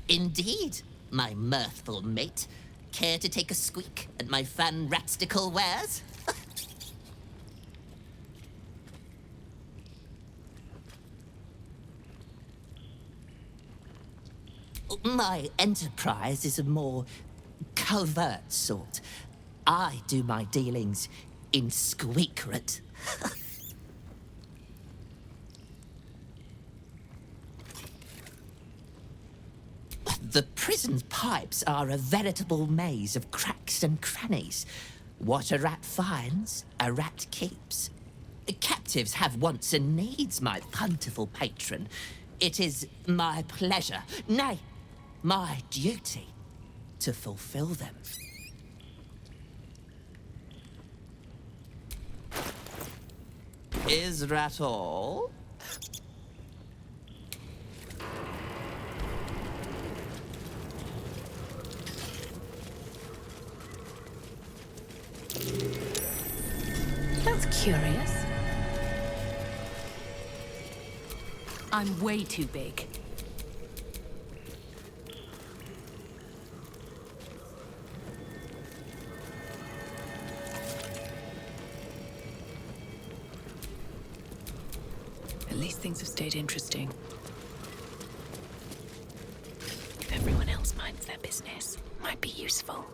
Indeed, my mirthful mate. Care to take a squeak at my fan-ratstical wares? My enterprise is a more covert sort. I do my dealings in secret. The prison's pipes are a veritable maze of cracks and crannies. What a rat finds, a rat keeps. Captives have wants and needs, my plentiful patron. It is my pleasure, nay, my duty, to fulfill them. Is that all? That's curious. I'm way too big. At least things have stayed interesting. If everyone else minds their business, might be useful.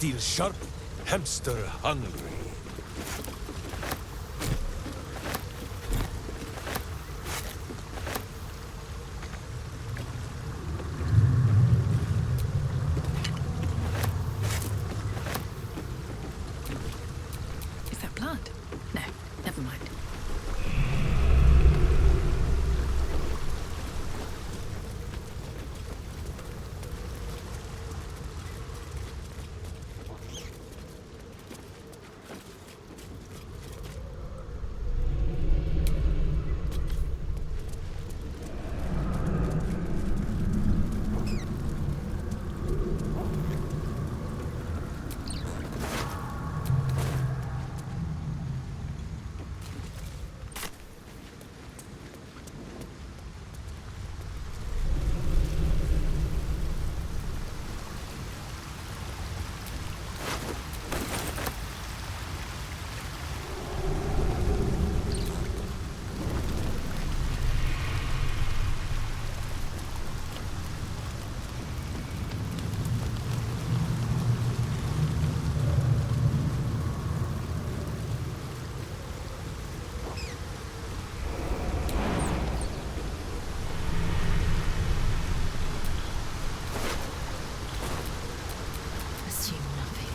steel sharp, hamster hungry. Is that blood? No, never mind. Assume nothing.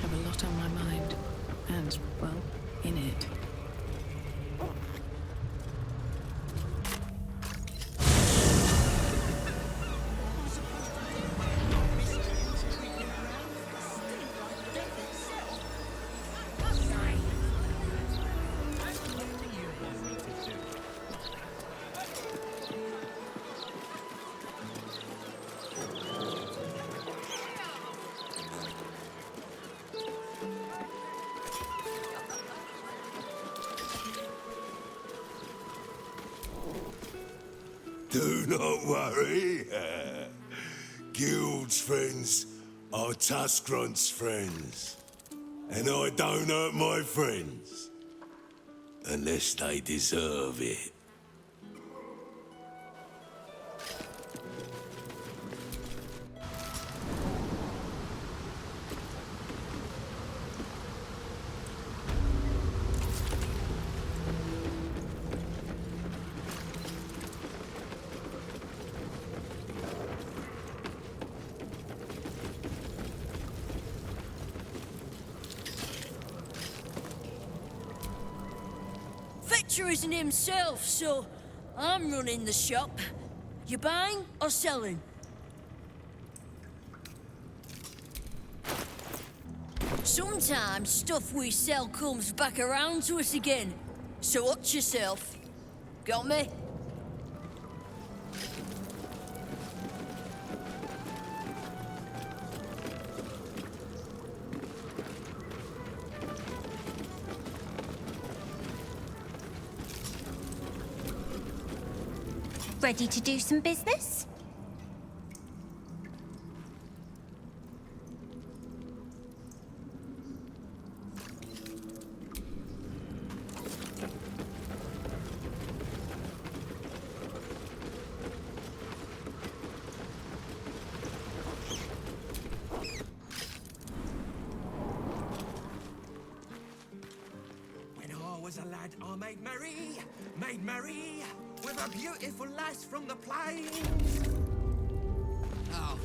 Have a lot on my mind, and, well, in it. Do not worry. Guild's friends are Tuscrunt's friends. And I don't hurt my friends. Unless they deserve it. Victor isn't himself, so I'm running the shop. You buying or selling? Sometimes stuff we sell comes back around to us again. So watch yourself. Got me? Ready to do some business? When I was a lad, I made merry with a beautiful lass from the plains. Oh.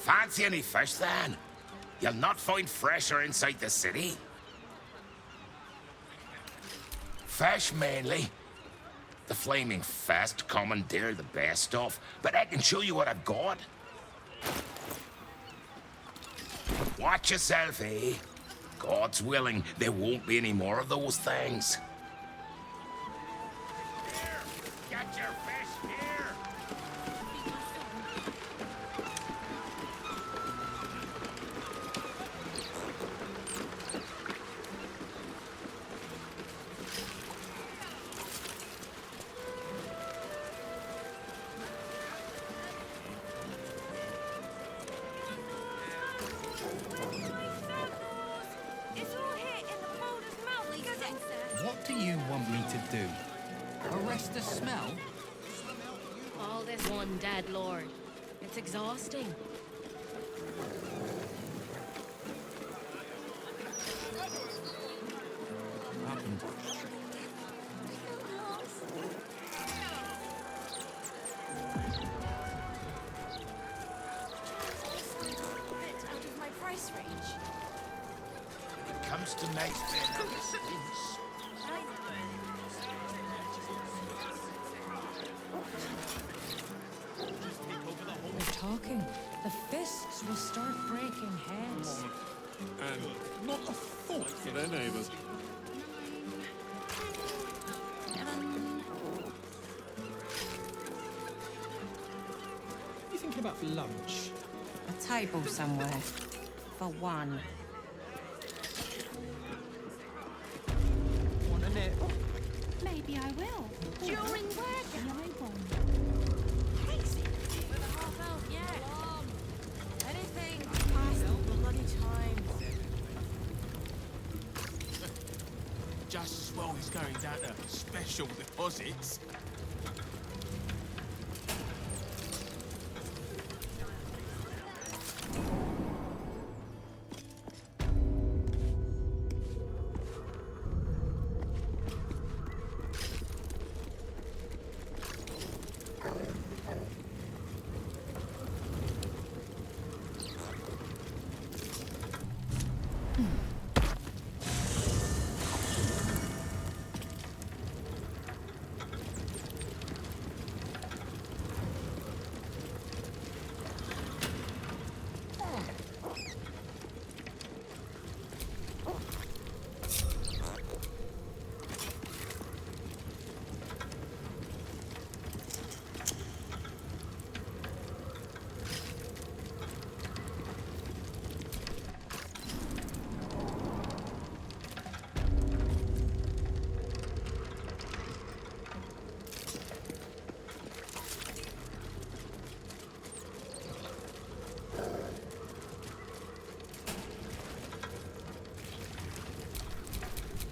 Fancy any fish, then? You'll not find fresher inside the city. Fish, mainly. The Flaming Fest commandeer the best stuff, but I can show you what I've got. Watch yourself, eh? God's willing, there won't be any more of those things. Here, get your fish here! What do you want me to do? Arrest the smell? All this one dead lord. It's exhausting. What happened? Out of my price range. It comes to nice men on the streets. They're talking. The fists will start breaking heads. And not a thought for their neighbours. What are you thinking about for lunch? A table somewhere. For one. Want a nip? Maybe I will. During work, I won't. Crazy. We're the half elf, yeah. Anything to pass the bloody time. Just as well he's going down to special deposits.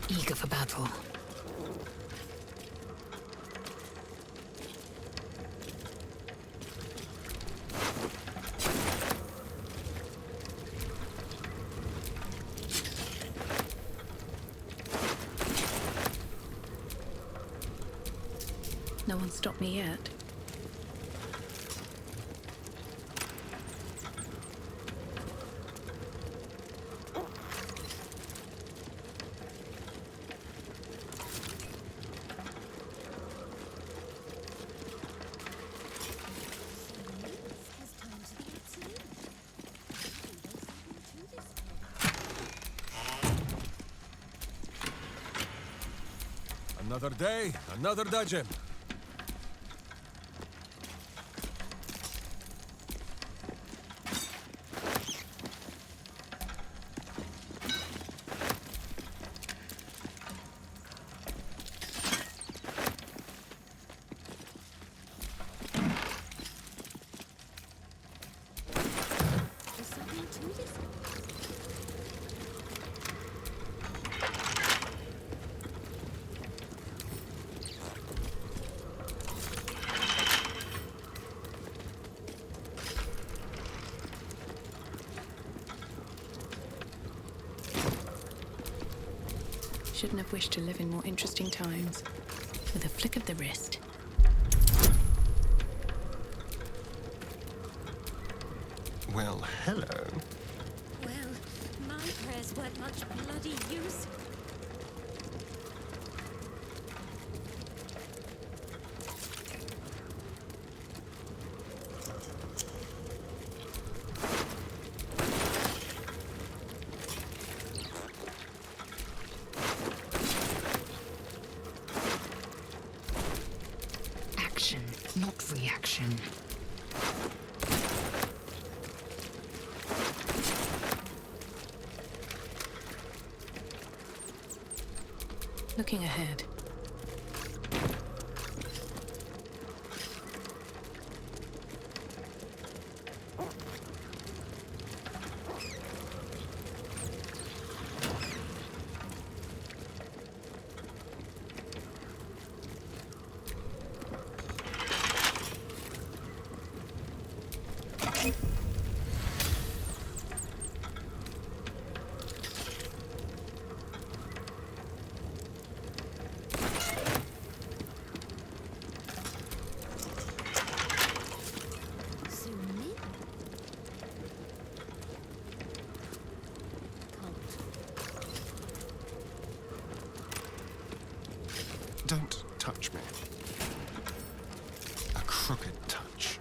Eager for battle. No one stopped me yet. Another day, another dungeon. There's something to this. Shouldn't have wished to live in more interesting times. With a flick of the wrist. Well, hello. Well, my prayers weren't much bloody use. Action, not reaction. Looking ahead. Don't touch me. A crooked touch.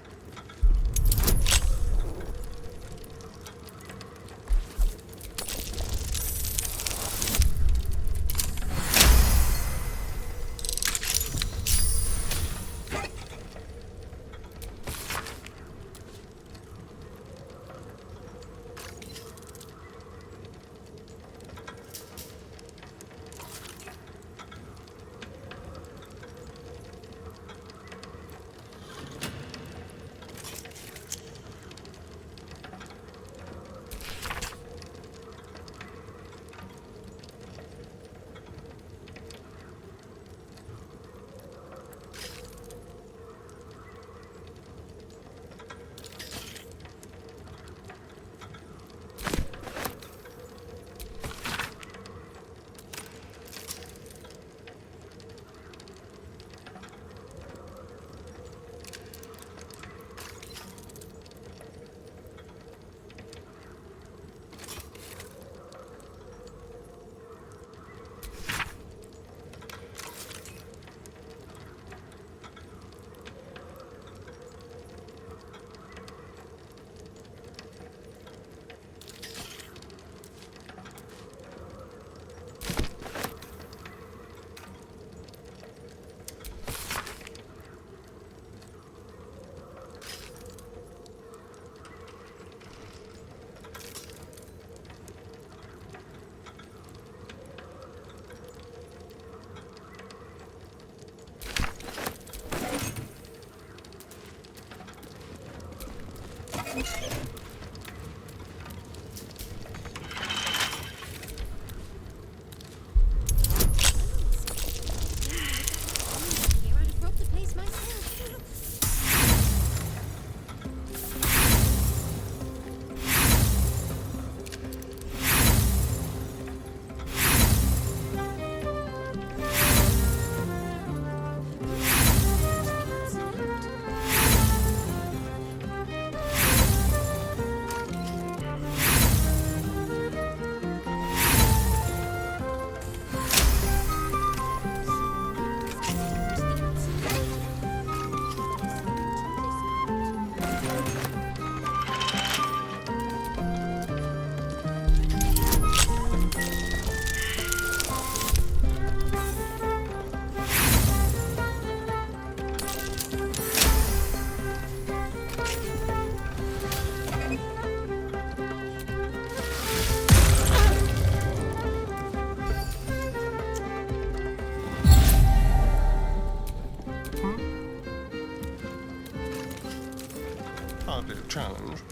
Hardly a challenge.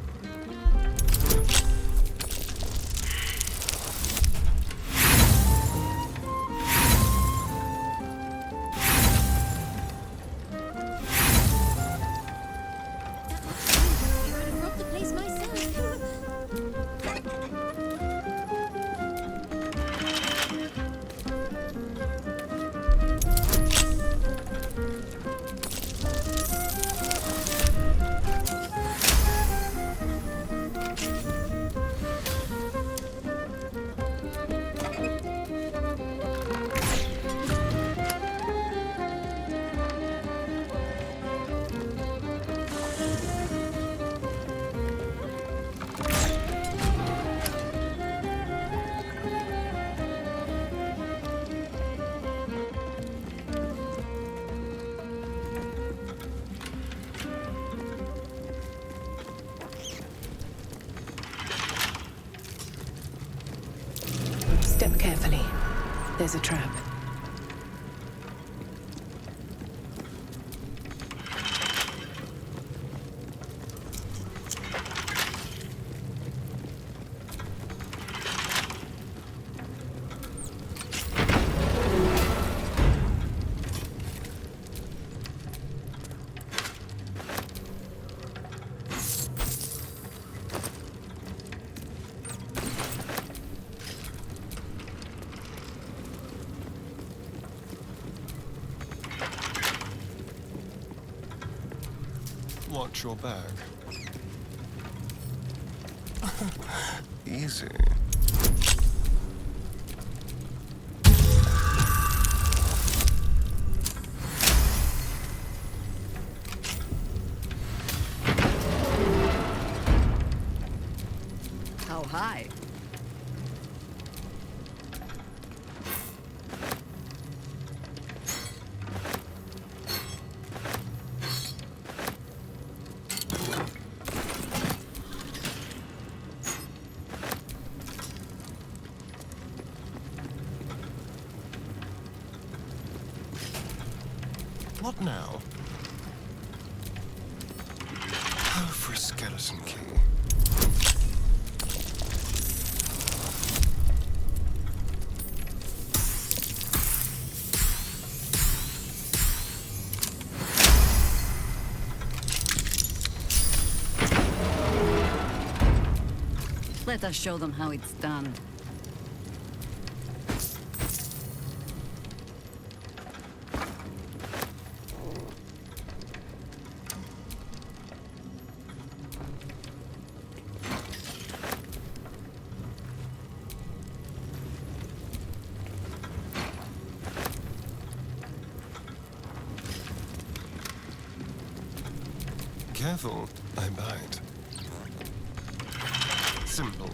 There's a trap. Watch your bag. Easy. How high? What now? Oh, for a skeleton key. Let us show them how it's done. Careful, I bite. Simple.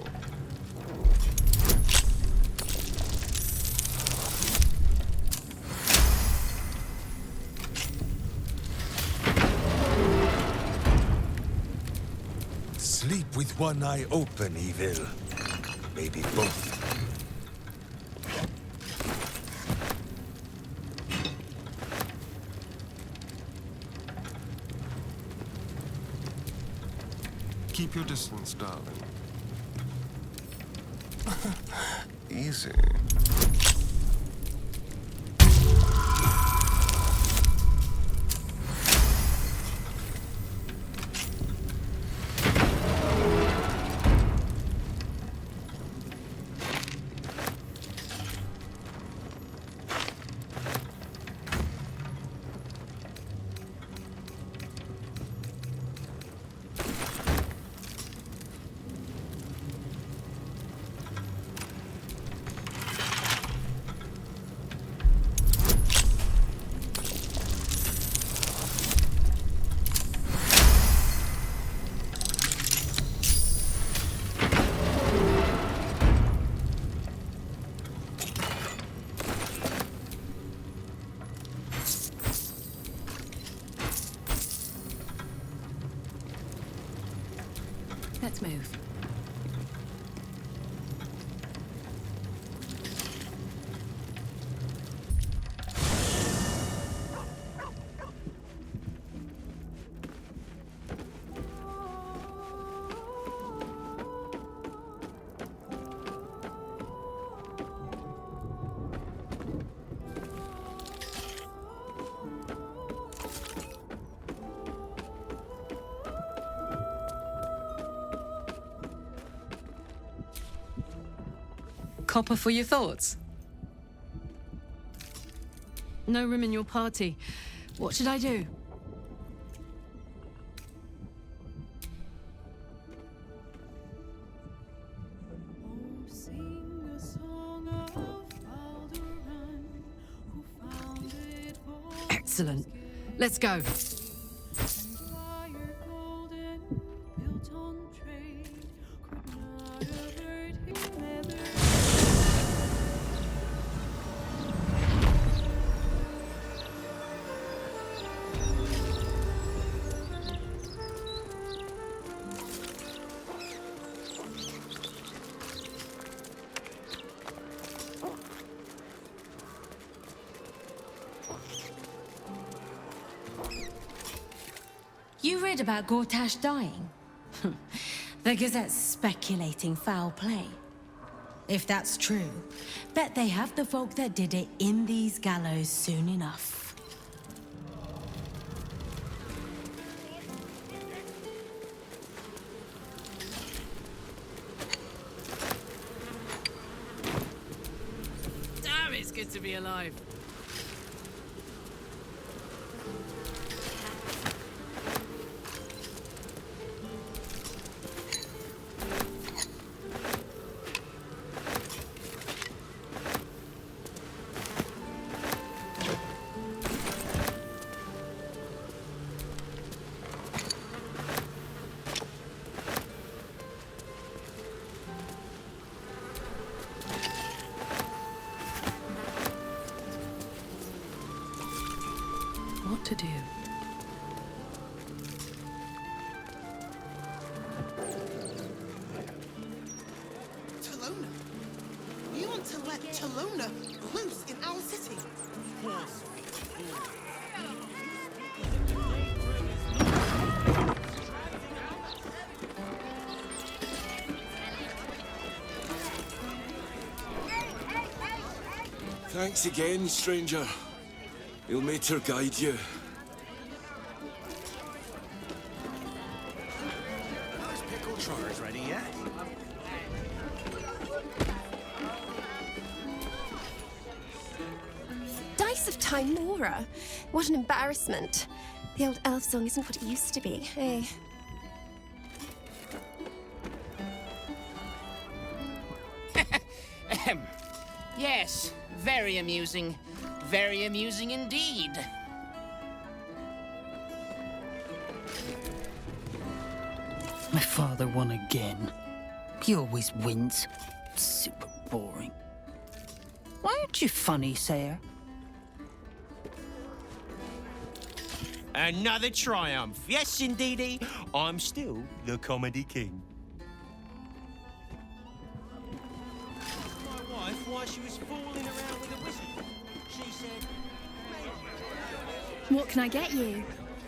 Sleep with one eye open, evil. Maybe both. Keep your distance, darling. Easy. Let's move. Copper for your thoughts? No room in your party. What should I do? Excellent. Let's go. You read about Gortash dying? The Gazette's speculating foul play. If that's true, bet they have the folk that did it in these gallows soon enough. Damn, it's good to be alive. What to do? Talona? You want to let Talona loose in our city? Thanks again, stranger. You'll make her guide you. Those pickled chars ready yet? Dice of Timora. What an embarrassment. The old elf song isn't what it used to be, eh? Yes, very amusing. Very amusing indeed. My father won again. He always wins. Super boring. Why aren't you funny, Sayer? Another triumph. Yes, indeedy. I'm still the comedy king. My wife, while she was fooling around with a wizard, she said, What can I get you?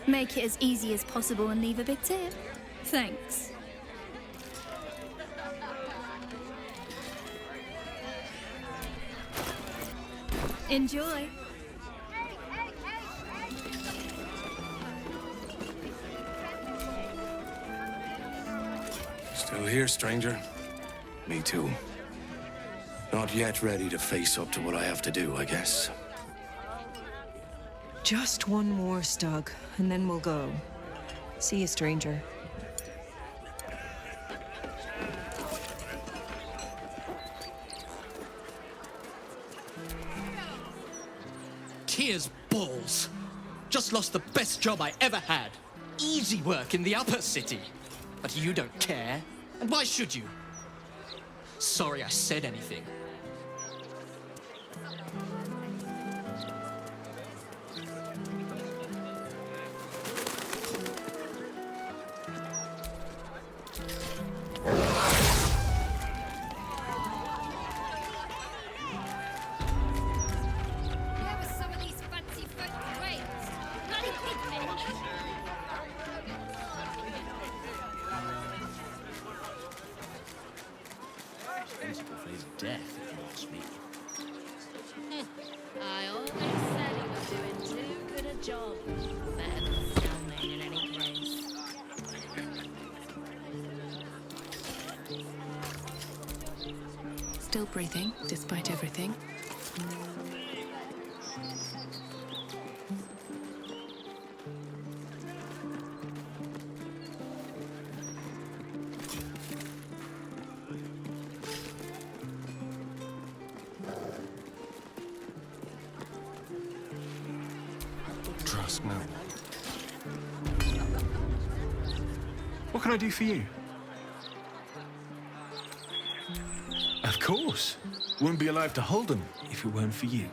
Make it as easy as possible and leave a big tip. Thanks. Enjoy. Still here, stranger? Me too. Not yet ready to face up to what I have to do, I guess. Just one more, Stug, and then we'll go. See you, stranger. Tears balls. Just lost the best job I ever had. Easy work in the upper city. But you don't care. And why should you? Sorry I said anything. Death, if you ask me. I always said he was doing too good a job. Better than stalemate in any case. Still breathing, despite everything. Trust me. What can I do for you? Of course. Wouldn't be alive to hold them if it weren't for you.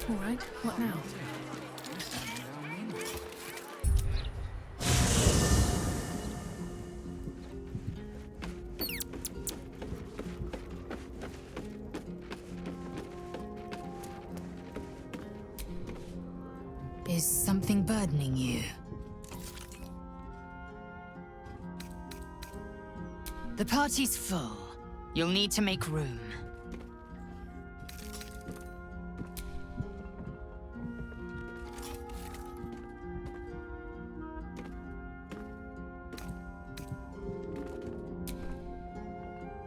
All right, what now? something burdening you? The party's full. You'll need to make room.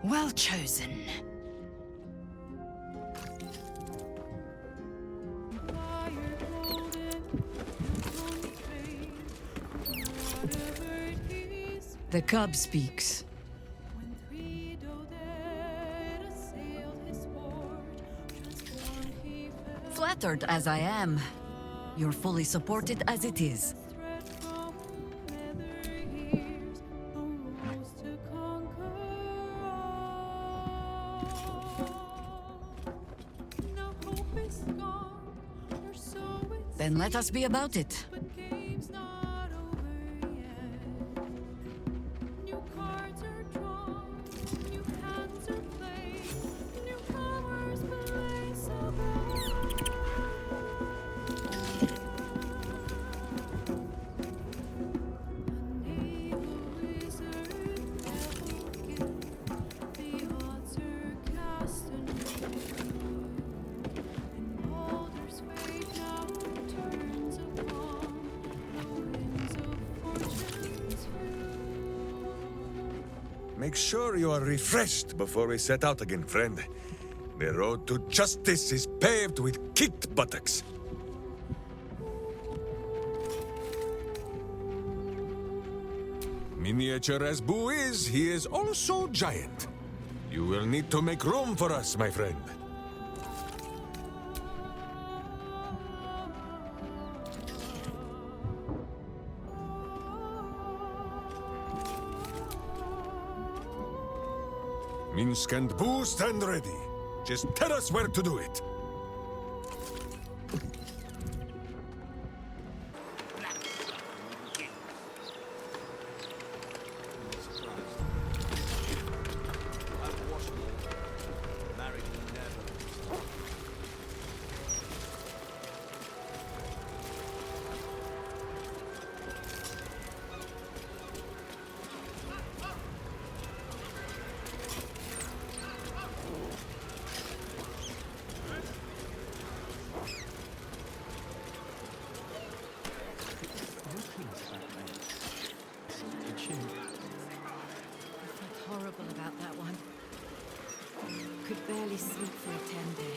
Well chosen. The cub speaks. Flattered as I am, you're fully supported as it is. Then let us be about it. Make sure you are refreshed before we set out again, friend. The road to justice is paved with kicked buttocks. Miniature as Boo is, he is also giant. You will need to make room for us, my friend. Minsk and Boo stand ready. Just tell us where to do it. Horrible about that one. Could barely sleep for a 10-day.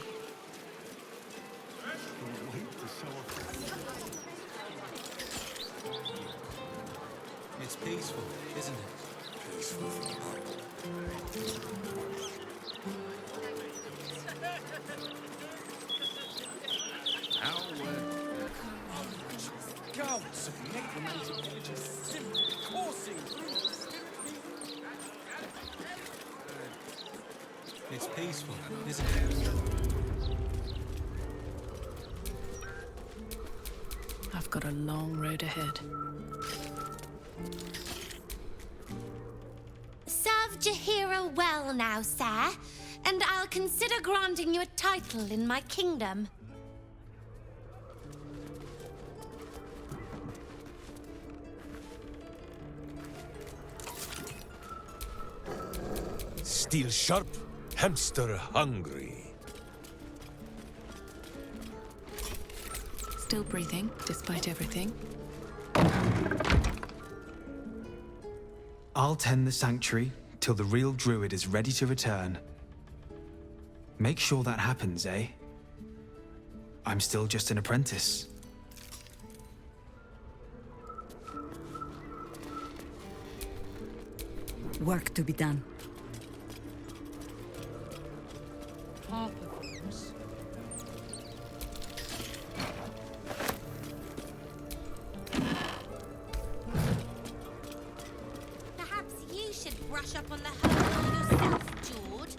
It's peaceful, isn't it? Peaceful. Scouts of necromantic villages simply coursing through. It's peaceful, isn't it? I've got a long road ahead. Served your hero well now, sir, and I'll consider granting you a title in my kingdom. Steel sharp, hamster hungry. Still breathing, despite everything. I'll tend the sanctuary till the real druid is ready to return. Make sure that happens, eh? I'm still just an apprentice. Work to be done. Perhaps you should brush up on the home yourself, George.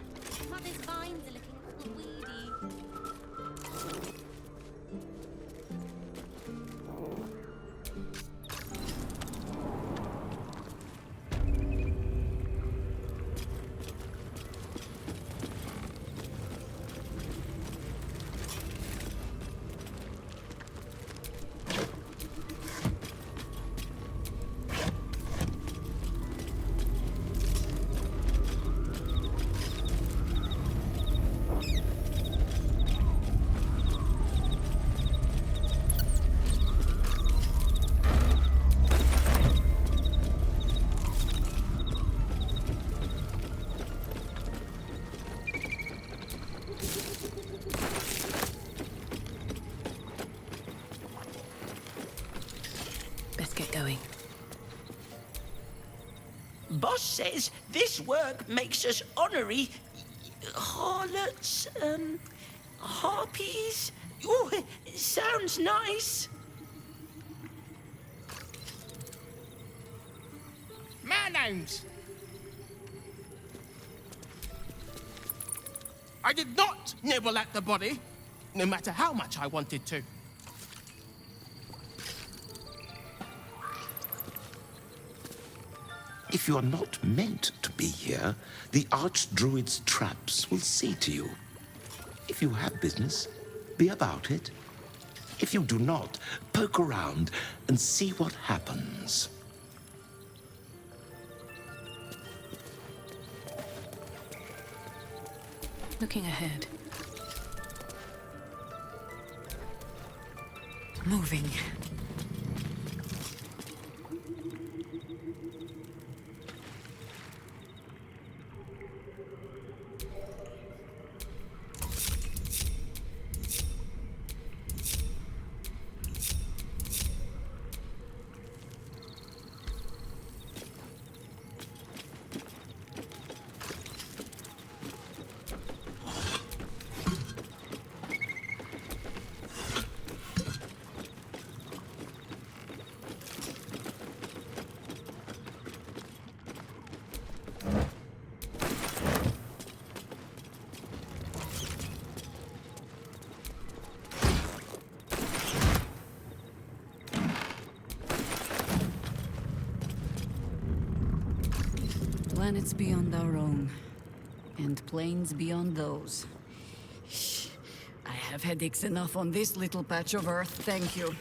Mother's vines are looking a little weedy. Boss says this work makes us honorary harlots, harpies. Ooh, sounds nice. Man-names! I did not nibble at the body, no matter how much I wanted to. If you are not meant to be here, the Archdruid's traps will see to you. If you have business, be about it. If you do not, poke around and see what happens. Looking ahead. Moving. Planets beyond our own, and planes beyond those. I have headaches enough on this little patch of Earth, thank you.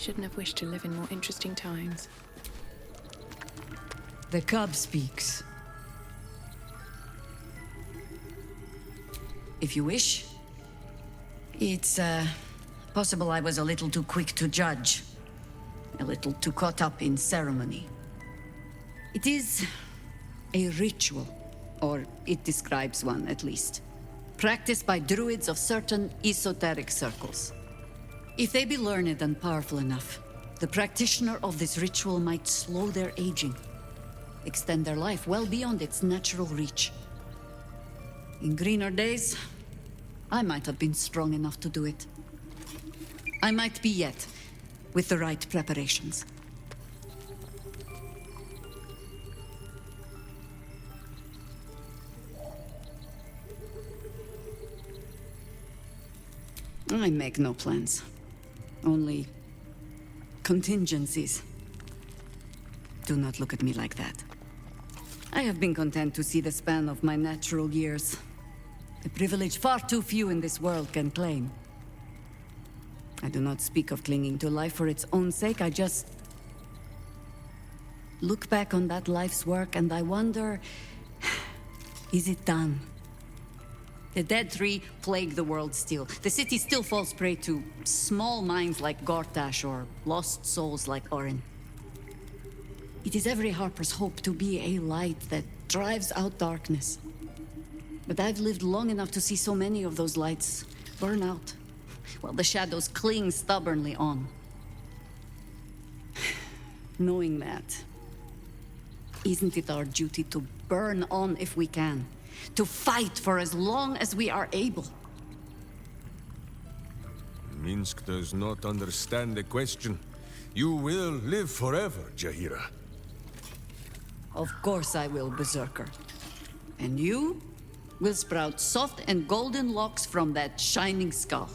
Shouldn't have wished to live in more interesting times. The cub speaks. If you wish. It's, possible I was a little too quick to judge. A little too caught up in ceremony. It is a ritual, or it describes one at least, practiced by druids of certain esoteric circles. If they be learned and powerful enough, the practitioner of this ritual might slow their aging, extend their life well beyond its natural reach. In greener days, I might have been strong enough to do it. I might be yet, with the right preparations. I make no plans. Only contingencies. Do not look at me like that. I have been content to see the span of my natural years. A privilege far too few in this world can claim. I do not speak of clinging to life for its own sake, I just look back on that life's work and I wonder, is it done? The dead tree plague the world still. The city still falls prey to small minds like Gortash or lost souls like Orin. It is every harper's hope to be a light that drives out darkness. But I've lived long enough to see so many of those lights burn out, while the shadows cling stubbornly on. Knowing that, isn't it our duty to burn on if we can? To fight for as long as we are able? Minsk does not understand the question. You will live forever, Jahira. Of course I will, Berserker. And you will sprout soft and golden locks from that shining skull.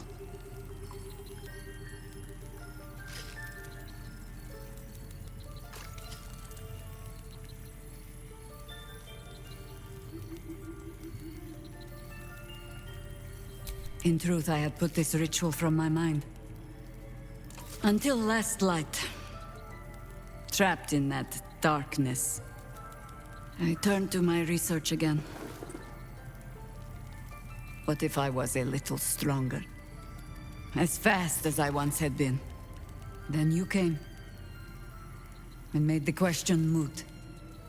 In truth, I had put this ritual from my mind. Until last light. Trapped in that darkness. I turned to my research again. What if I was a little stronger? As fast as I once had been. Then you came. And made the question moot.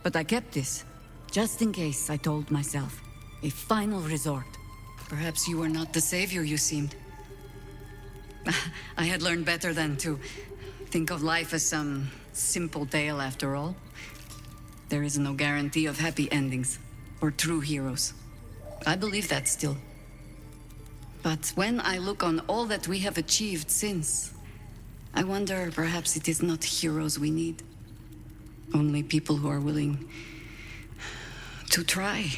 But I kept this. Just in case, I told myself. A final resort. Perhaps you were not the savior you seemed. I had learned better than to think of life as some simple tale after all. There is no guarantee of happy endings, or true heroes. I believe that still. But when I look on all that we have achieved since, I wonder perhaps it is not heroes we need. Only people who are willing to try.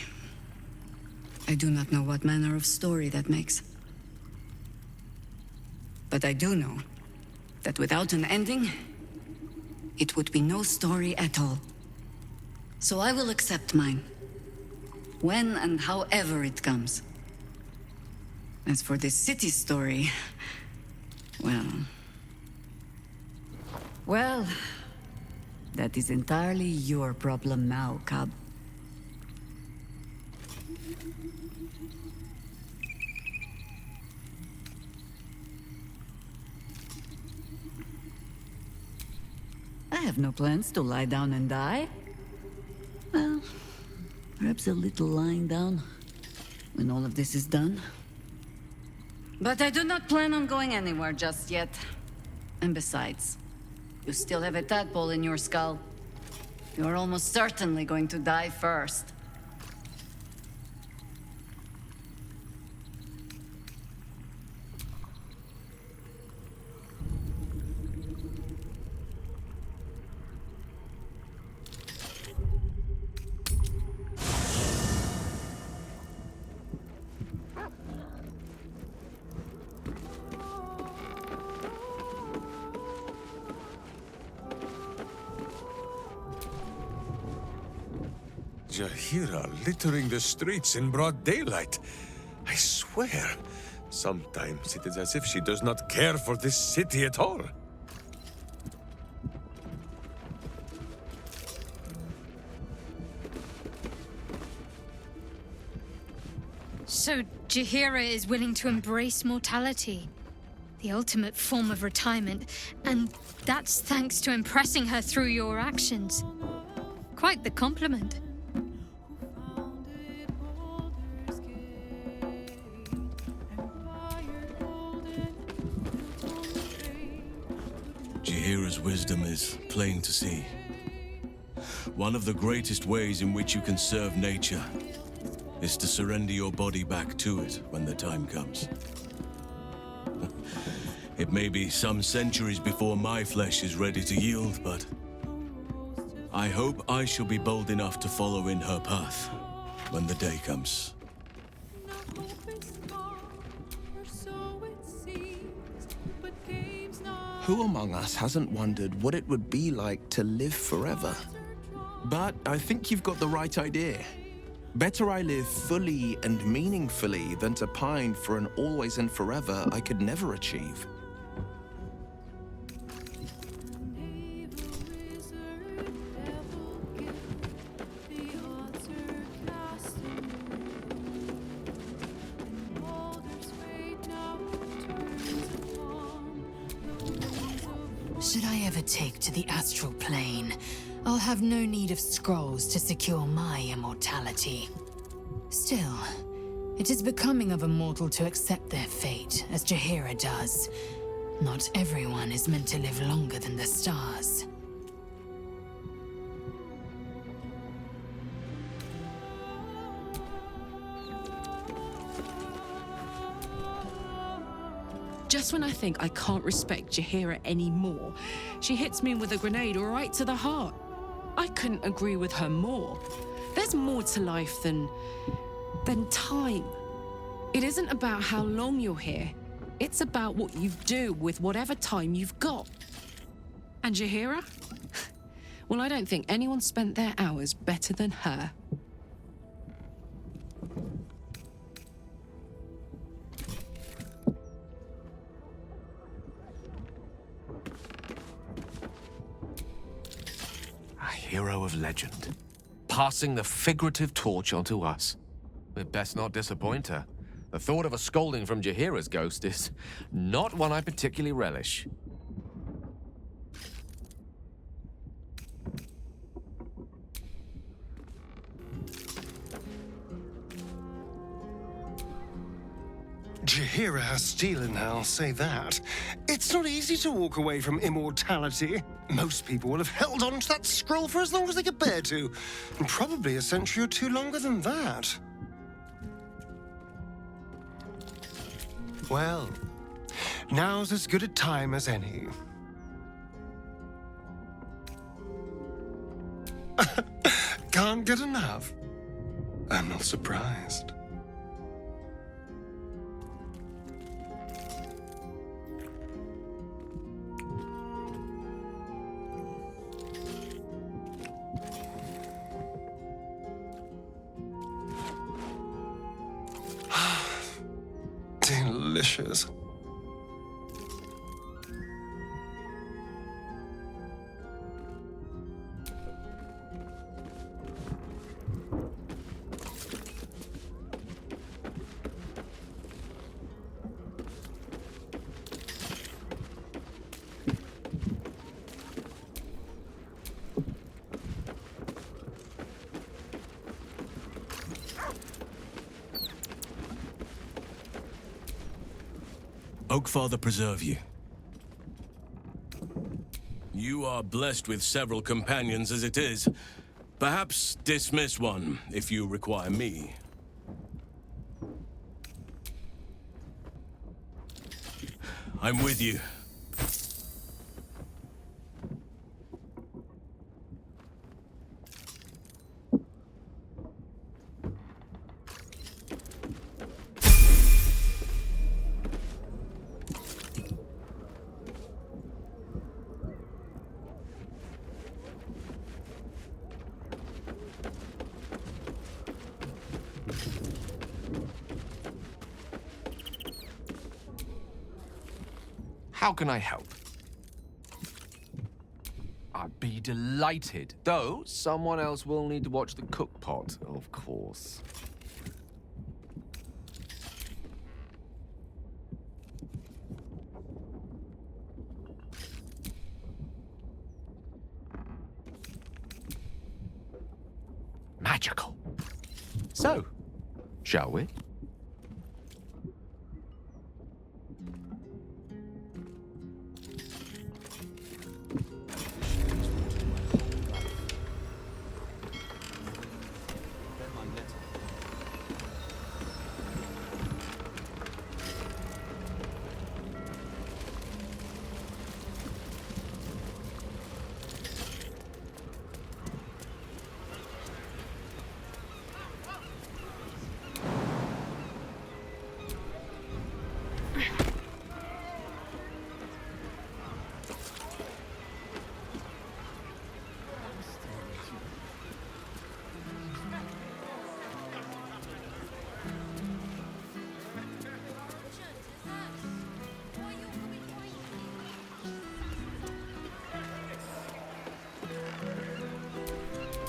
I do not know what manner of story that makes. But I do know that without an ending, it would be no story at all. So I will accept mine. When and however it comes. As for this city story, well, that is entirely your problem now, Cub. I have no plans to lie down and die. Well, perhaps a little lying down when all of this is done. But I do not plan on going anywhere just yet. And besides, you still have a tadpole in your skull. You are almost certainly going to die first. Jahira littering the streets in broad daylight. I swear, sometimes it is as if she does not care for this city at all. So Jahira is willing to embrace mortality, the ultimate form of retirement, and that's thanks to impressing her through your actions. Quite the compliment. Jahira's wisdom is plain to see. One of the greatest ways in which you can serve nature is to surrender your body back to it when the time comes. It may be some centuries before my flesh is ready to yield, but I hope I shall be bold enough to follow in her path when the day comes. Who among us hasn't wondered what it would be like to live forever? But I think you've got the right idea. Better I live fully and meaningfully than to pine for an always and forever I could never achieve. Should I ever take to the astral plane, I'll have no need of scrolls to secure my immortality. Still, it is becoming of a mortal to accept their fate, as Jaheira does. Not everyone is meant to live longer than the stars. Just when I think I can't respect Jaheira anymore, she hits me with a grenade right to the heart. I couldn't agree with her more. There's more to life than time. It isn't about how long you're here. It's about what you do with whatever time you've got. And Jaheira? Well, I don't think anyone spent their hours better than her. A hero of legend, passing the figurative torch onto us. We'd best not disappoint her. The thought of a scolding from Jaheira's ghost is not one I particularly relish. Jaheira has steel in her, I'll say that. It's not easy to walk away from immortality. Most people will have held on to that scroll for as long as they could bear to. And probably a century or two longer than that. Well, now's as good a time as any. Can't get enough. I'm not surprised. Delicious. Oakfather preserve you. You are blessed with several companions as it is. Perhaps dismiss one if you require me. I'm with you. How can I help? I'd be delighted, though someone else will need to watch the cook pot, of course. Magical. So, shall we?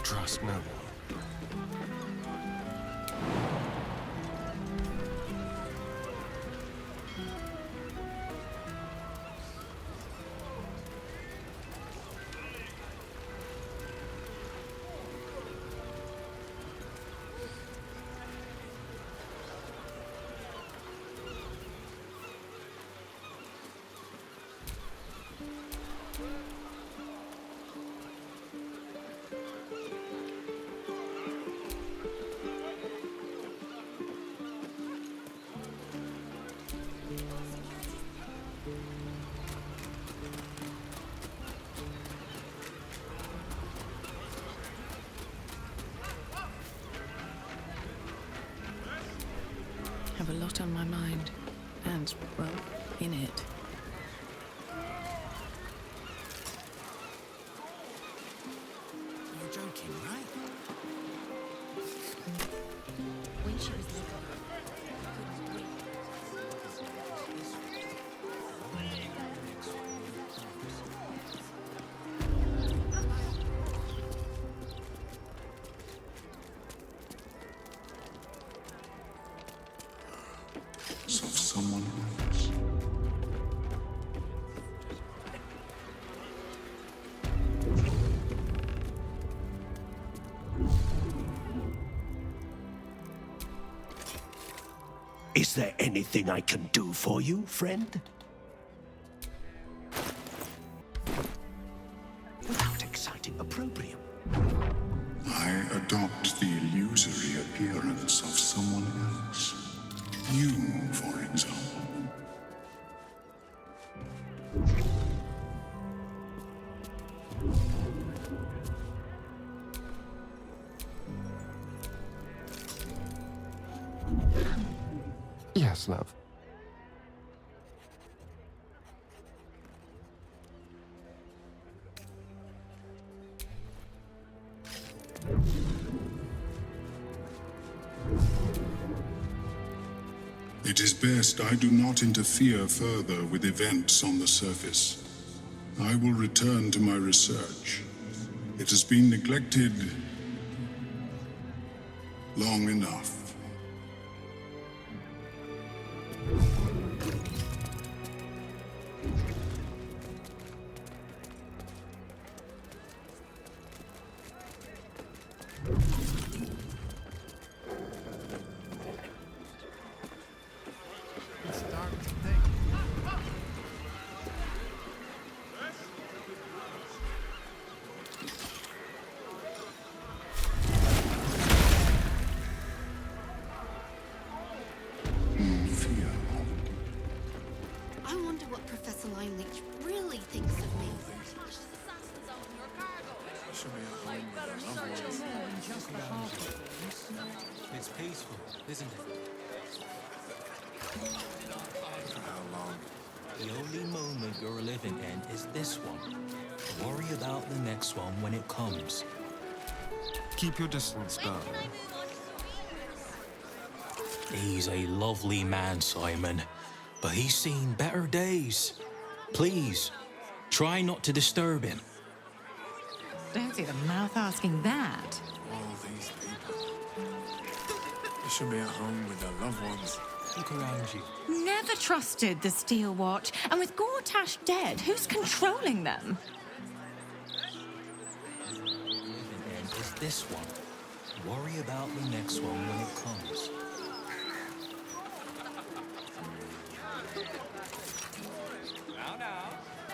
Trust no one. have a lot on my mind. And, well, in it. You're joking, right? When she was little, Of someone else. Is there anything I can do for you, friend? Without exciting opprobrium. I adopt the illusory appearance of someone else. You, for example. Yes, love. It is best I do not interfere further with events on the surface. I will return to my research. It has been neglected long enough. I wonder what Professor Limeleech really thinks of me. It's peaceful, isn't it? For how long? The only moment you're living in is this one. Worry about the next one when it comes. Keep your distance, Baldur. He's a lovely man, Simon, but he's seen better days. Please, try not to disturb him. Don't see the mouth asking that. All these people. They should be at home with their loved ones. Look around you. Never trusted the Steel Watch, and with Gortash dead, who's controlling them? Is this one. Worry about the next one when it comes. Now,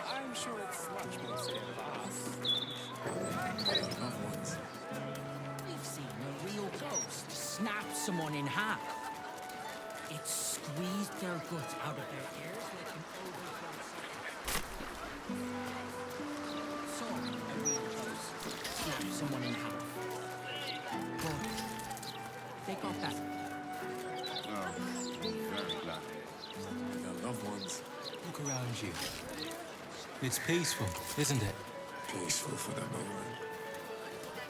I'm sure it's much more safe for us. Loved ones. We've seen a real ghost snap someone in half. It squeezed their guts out of their ears like an overgrown saw a real ghost snap someone in half. But they got that. Oh, very glad. Their loved ones. Look around you. It's peaceful, isn't it? Peaceful for the moment.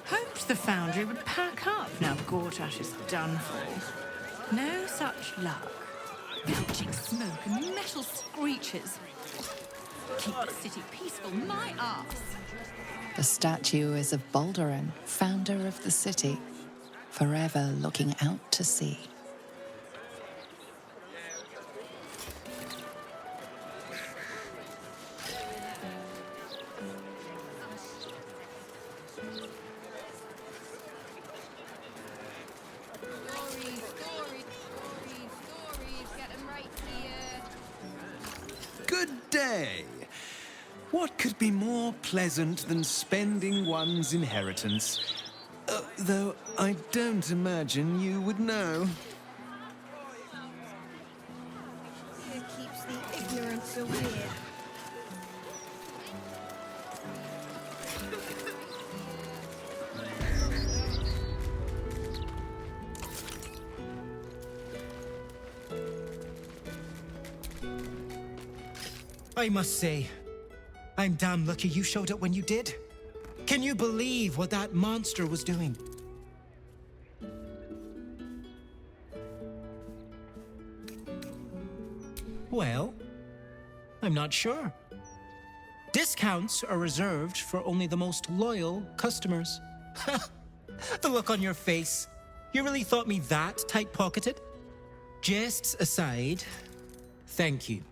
Hoped the Foundry would pack up now Gortash is done for. No such luck. Belching smoke and metal screeches. Keep the city peaceful, my arse. The statue is of Baldur, founder of the city, forever looking out to sea. Good day. What could be more pleasant than spending one's inheritance? Though I don't imagine you would know. Fear keeps the ignorance away. I must say, I'm damn lucky you showed up when you did. Can you believe what that monster was doing? Well, I'm not sure. Discounts are reserved for only the most loyal customers. The look on your face. You really thought me that tight-pocketed? Jests aside, thank you.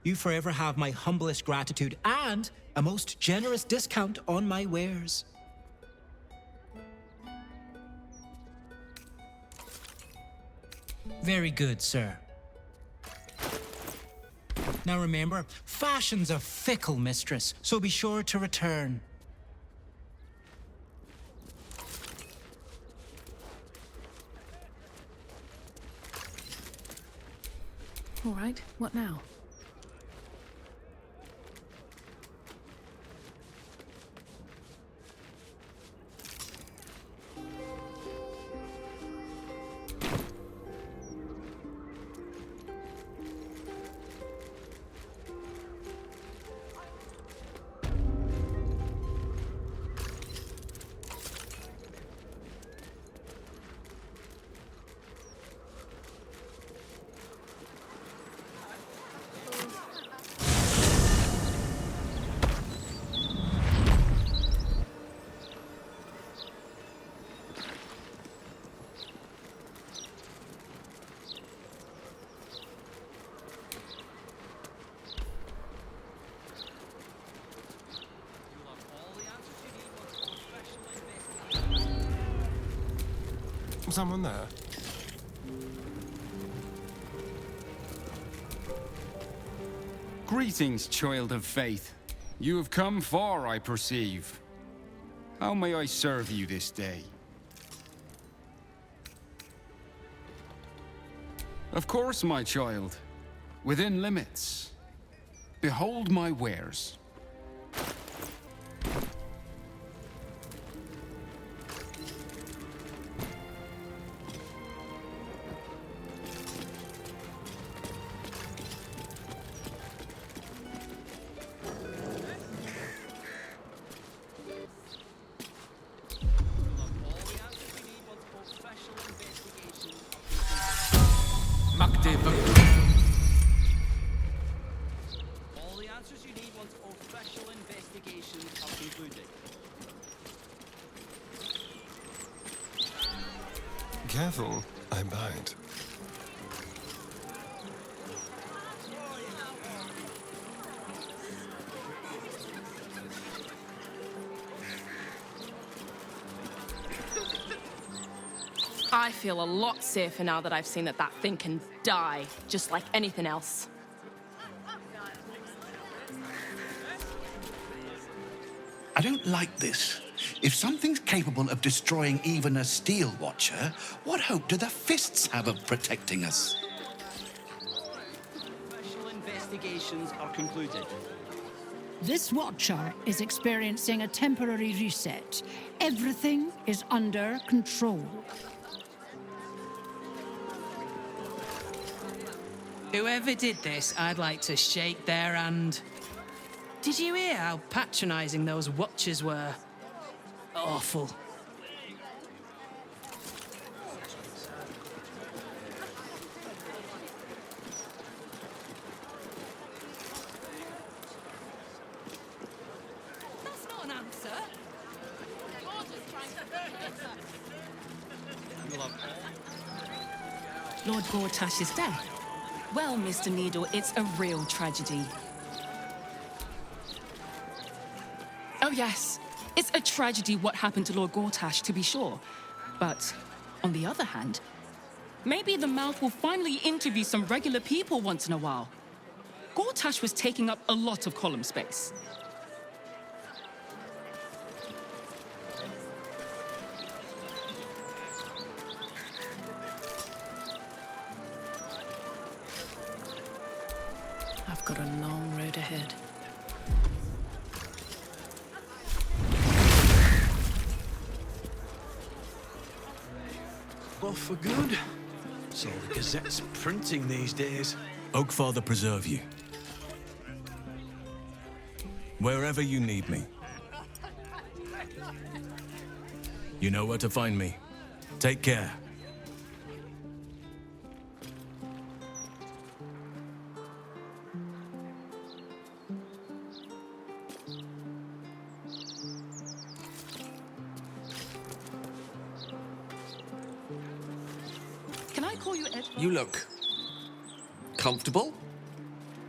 You forever have my humblest gratitude and a most generous discount on my wares. Very good, sir. Now remember, fashion's a fickle mistress, so be sure to return. All right, what now? Someone there? Greetings, child of faith. You have come far, I perceive. How may I serve you this day? Of course, my child. Within limits. Behold my wares. All the answers you need once official investigations are concluded. Careful, I bite. I feel a lot safer now that I've seen that that thing can die, just like anything else. I don't like this. If something's capable of destroying even a Steel Watcher, what hope do the Fists have of protecting us? Official investigations are concluded. This Watcher is experiencing a temporary reset. Everything is under control. Whoever did this, I'd like to shake their hand. Did you hear how patronizing those Watchers were? Awful. That's not an answer. Lord Gortash's death. Well, Mr. Needle, it's a real tragedy. Oh, yes. It's a tragedy what happened to Lord Gortash, to be sure. But, on the other hand, maybe the mouth will finally interview some regular people once in a while. Gortash was taking up a lot of column space. I've got a long road ahead. Off for good. It's all the Gazette's printing these days. Oakfather preserve you. Wherever you need me. You know where to find me. Take care. Can I call you Ed? You look comfortable,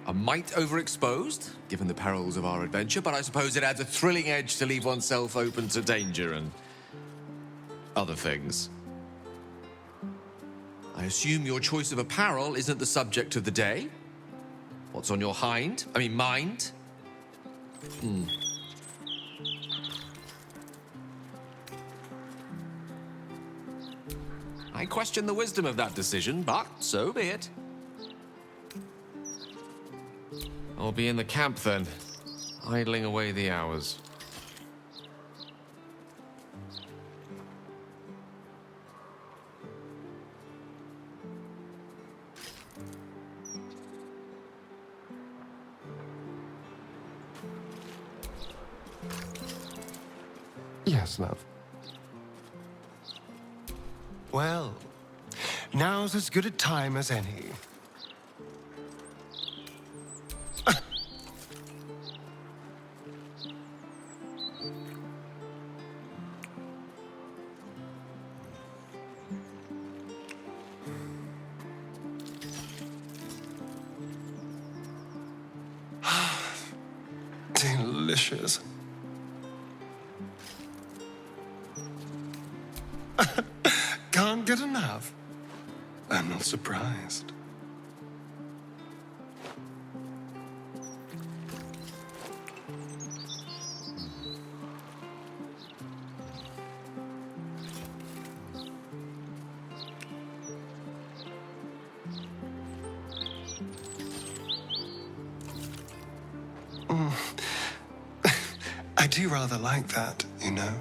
a mite overexposed, given the perils of our adventure, but I suppose it adds a thrilling edge to leave oneself open to danger and other things. I assume your choice of apparel isn't the subject of the day? What's on your mind? I question the wisdom of that decision, but so be it. I'll be in the camp then, idling away the hours. Yes, love. Well, now's as good a time as any. Delicious. Can't get enough. I'm not surprised. I do rather like that, you know.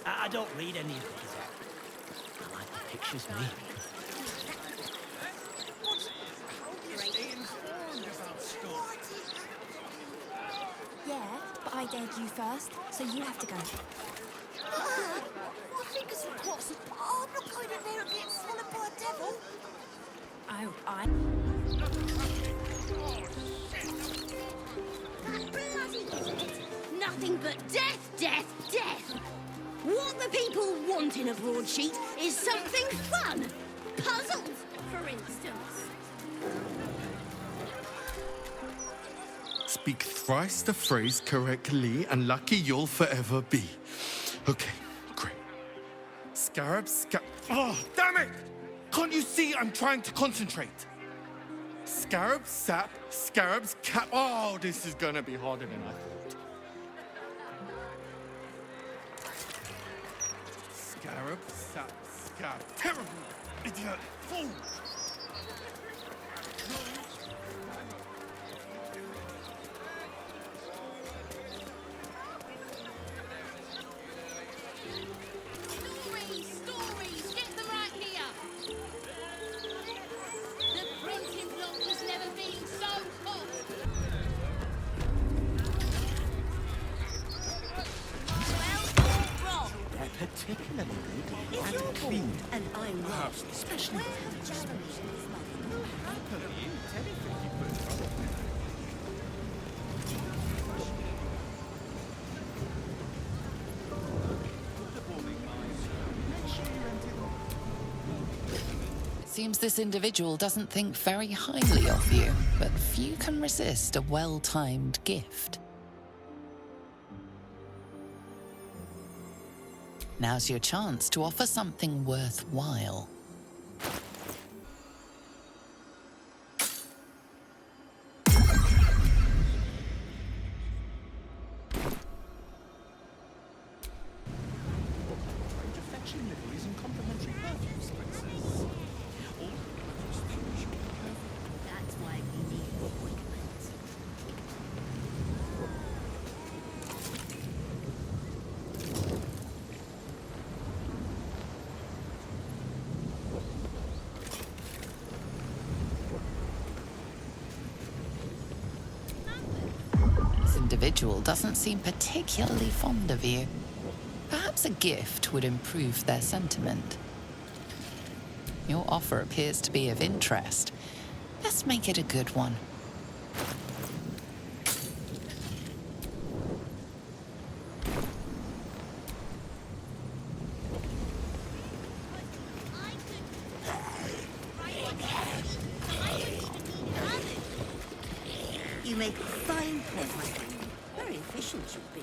I don't read any of these. I like the pictures, me. Yeah, but I dared you first, so you have to go. My fingers are crossed. Oh, I'm not going in there and getting swallowed by a devil. Oh, I... Bloody idiot. Nothing but death, death, death. What the people want in a broadsheet is something fun. Puzzles, for instance. Speak thrice the phrase correctly, and lucky you'll forever be. Okay, great. Oh, damn it! Can't you see I'm trying to concentrate? Scarab, sap, scarabs, cap. Oh, this is gonna be harder than I thought. Scarab, sap, scarab. Terrible, idiot, fool! Stories, get them right here. The printing block has never been so hot. Well or wrong? They're particularly good and clean. And I'm wrong. Especially Seems this individual doesn't think very highly of you, but few can resist a well-timed gift. Now's your chance to offer something worthwhile. individual doesn't seem particularly fond of you. Perhaps a gift would improve their sentiment. Your offer appears to be of interest. Let's make it a good one. You make a fine point, my friend. Very efficient you'd be.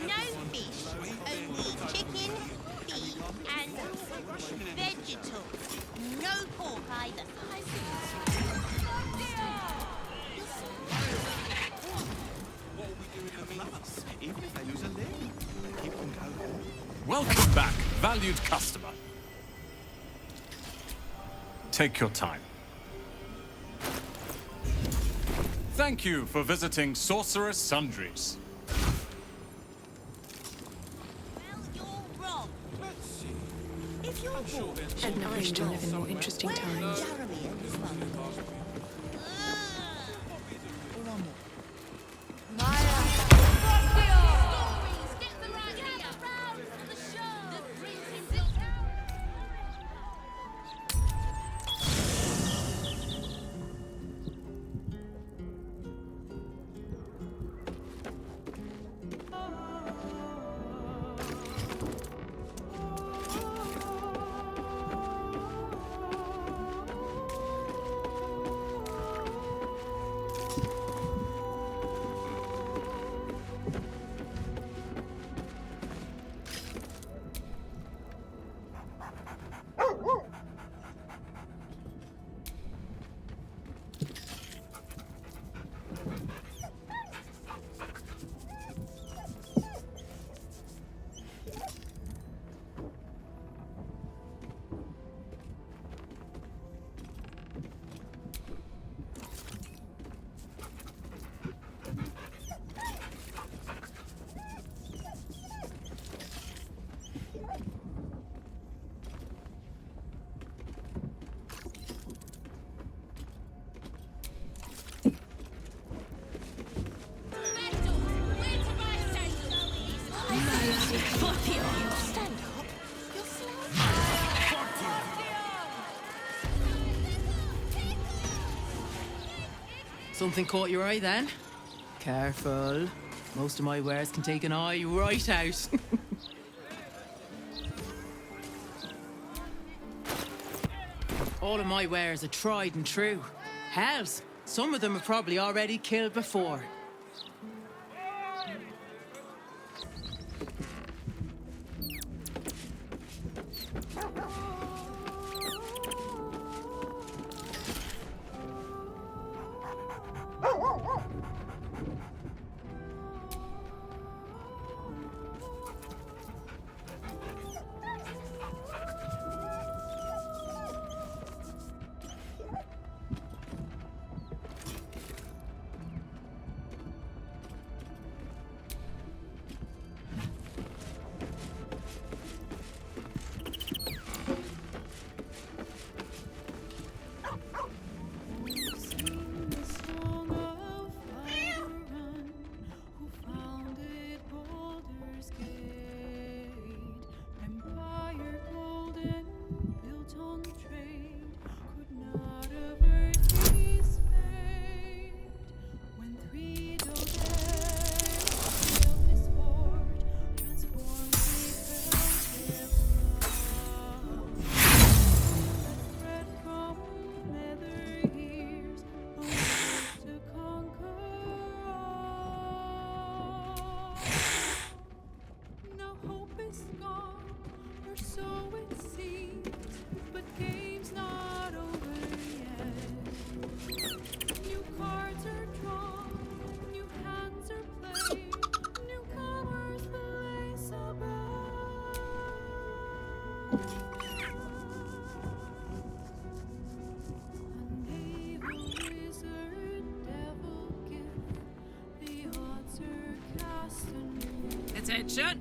No fish, only chicken, beef, and vegetables. No pork either. Even if they lose a limb, keep them going. Welcome back, valued customer. Take your time. Thank you for visiting Sorcerer's Sundries. If you're bored, I'd never wish to live in more interesting times. Jeremy and his mother. Something caught your eye then? Careful. Most of my wares can take an eye right out. All of my wares are tried and true. Hells, some of them have probably already killed before. Attention!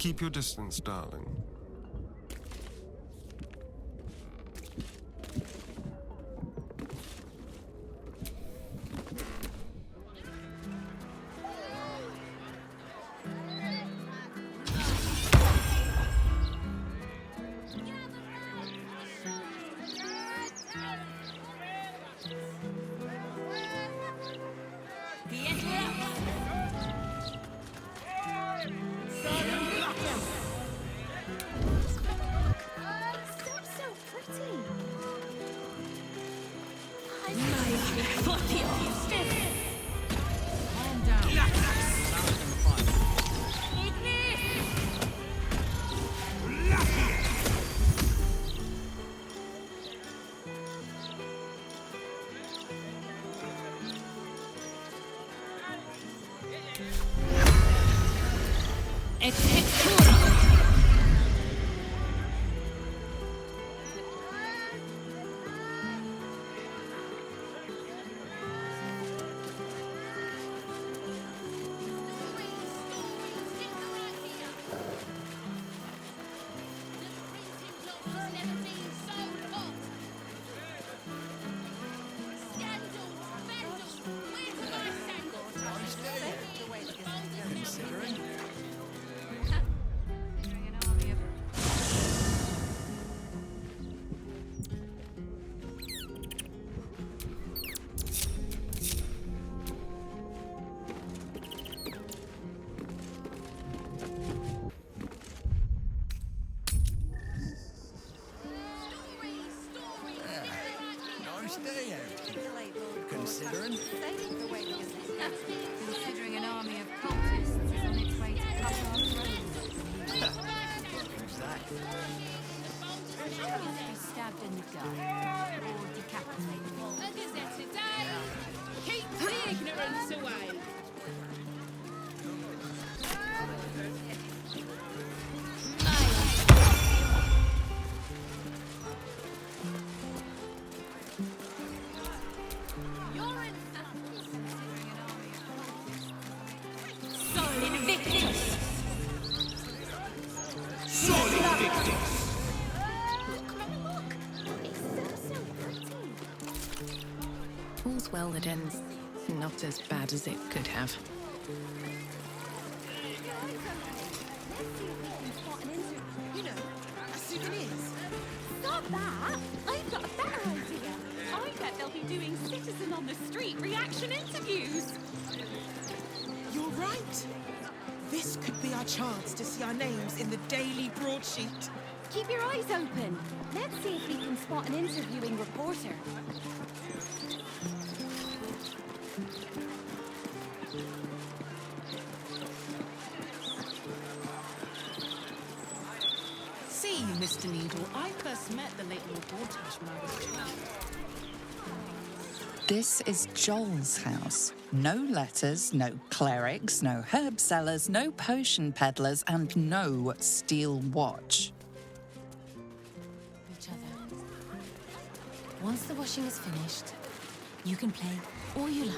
Keep your distance, darling. Nice day out. Considering. Considering an army of cultists is on its way to cut our throats. Who's that? Be stabbed in the gut or decapitated. Keep the ignorance away. Invictus! Solid Invictus! All's well that ends not as bad as it could have. You know, souvenirs. Stop that! I've got a better idea. I bet they'll be doing citizen on the street reaction interviews. You're right. This could be our chance to see our names in the daily broadsheet. Keep your eyes open. Let's see if we can spot an interviewing reporter. See, Mr. Needle, I first met the late Lord Gortash when I was a child. This is Joel's house. No letters, no clerics, no herb sellers, no potion peddlers, and no steel watch. Each other. Once the washing is finished, you can play all you like.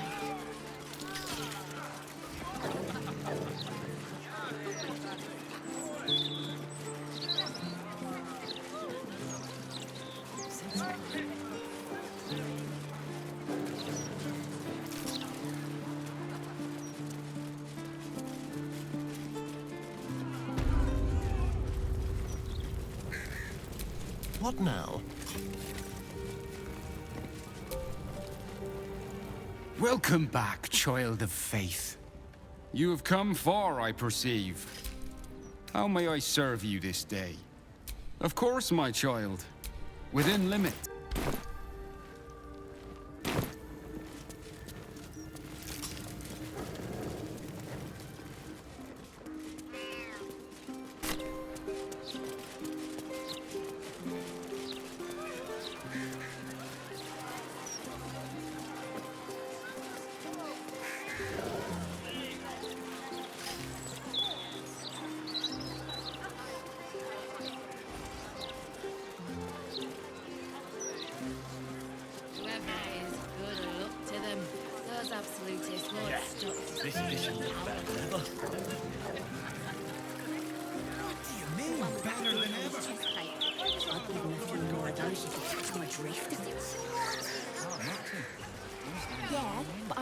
What now? Welcome back, child of faith. You have come far, I perceive. How may I serve you this day? Of course, my child. Within limit.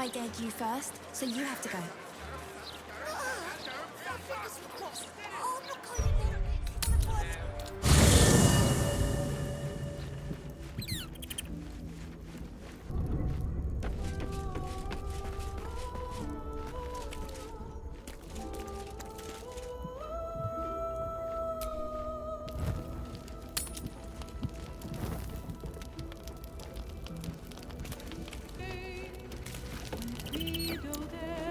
I dared you first, so you have to go. We go there.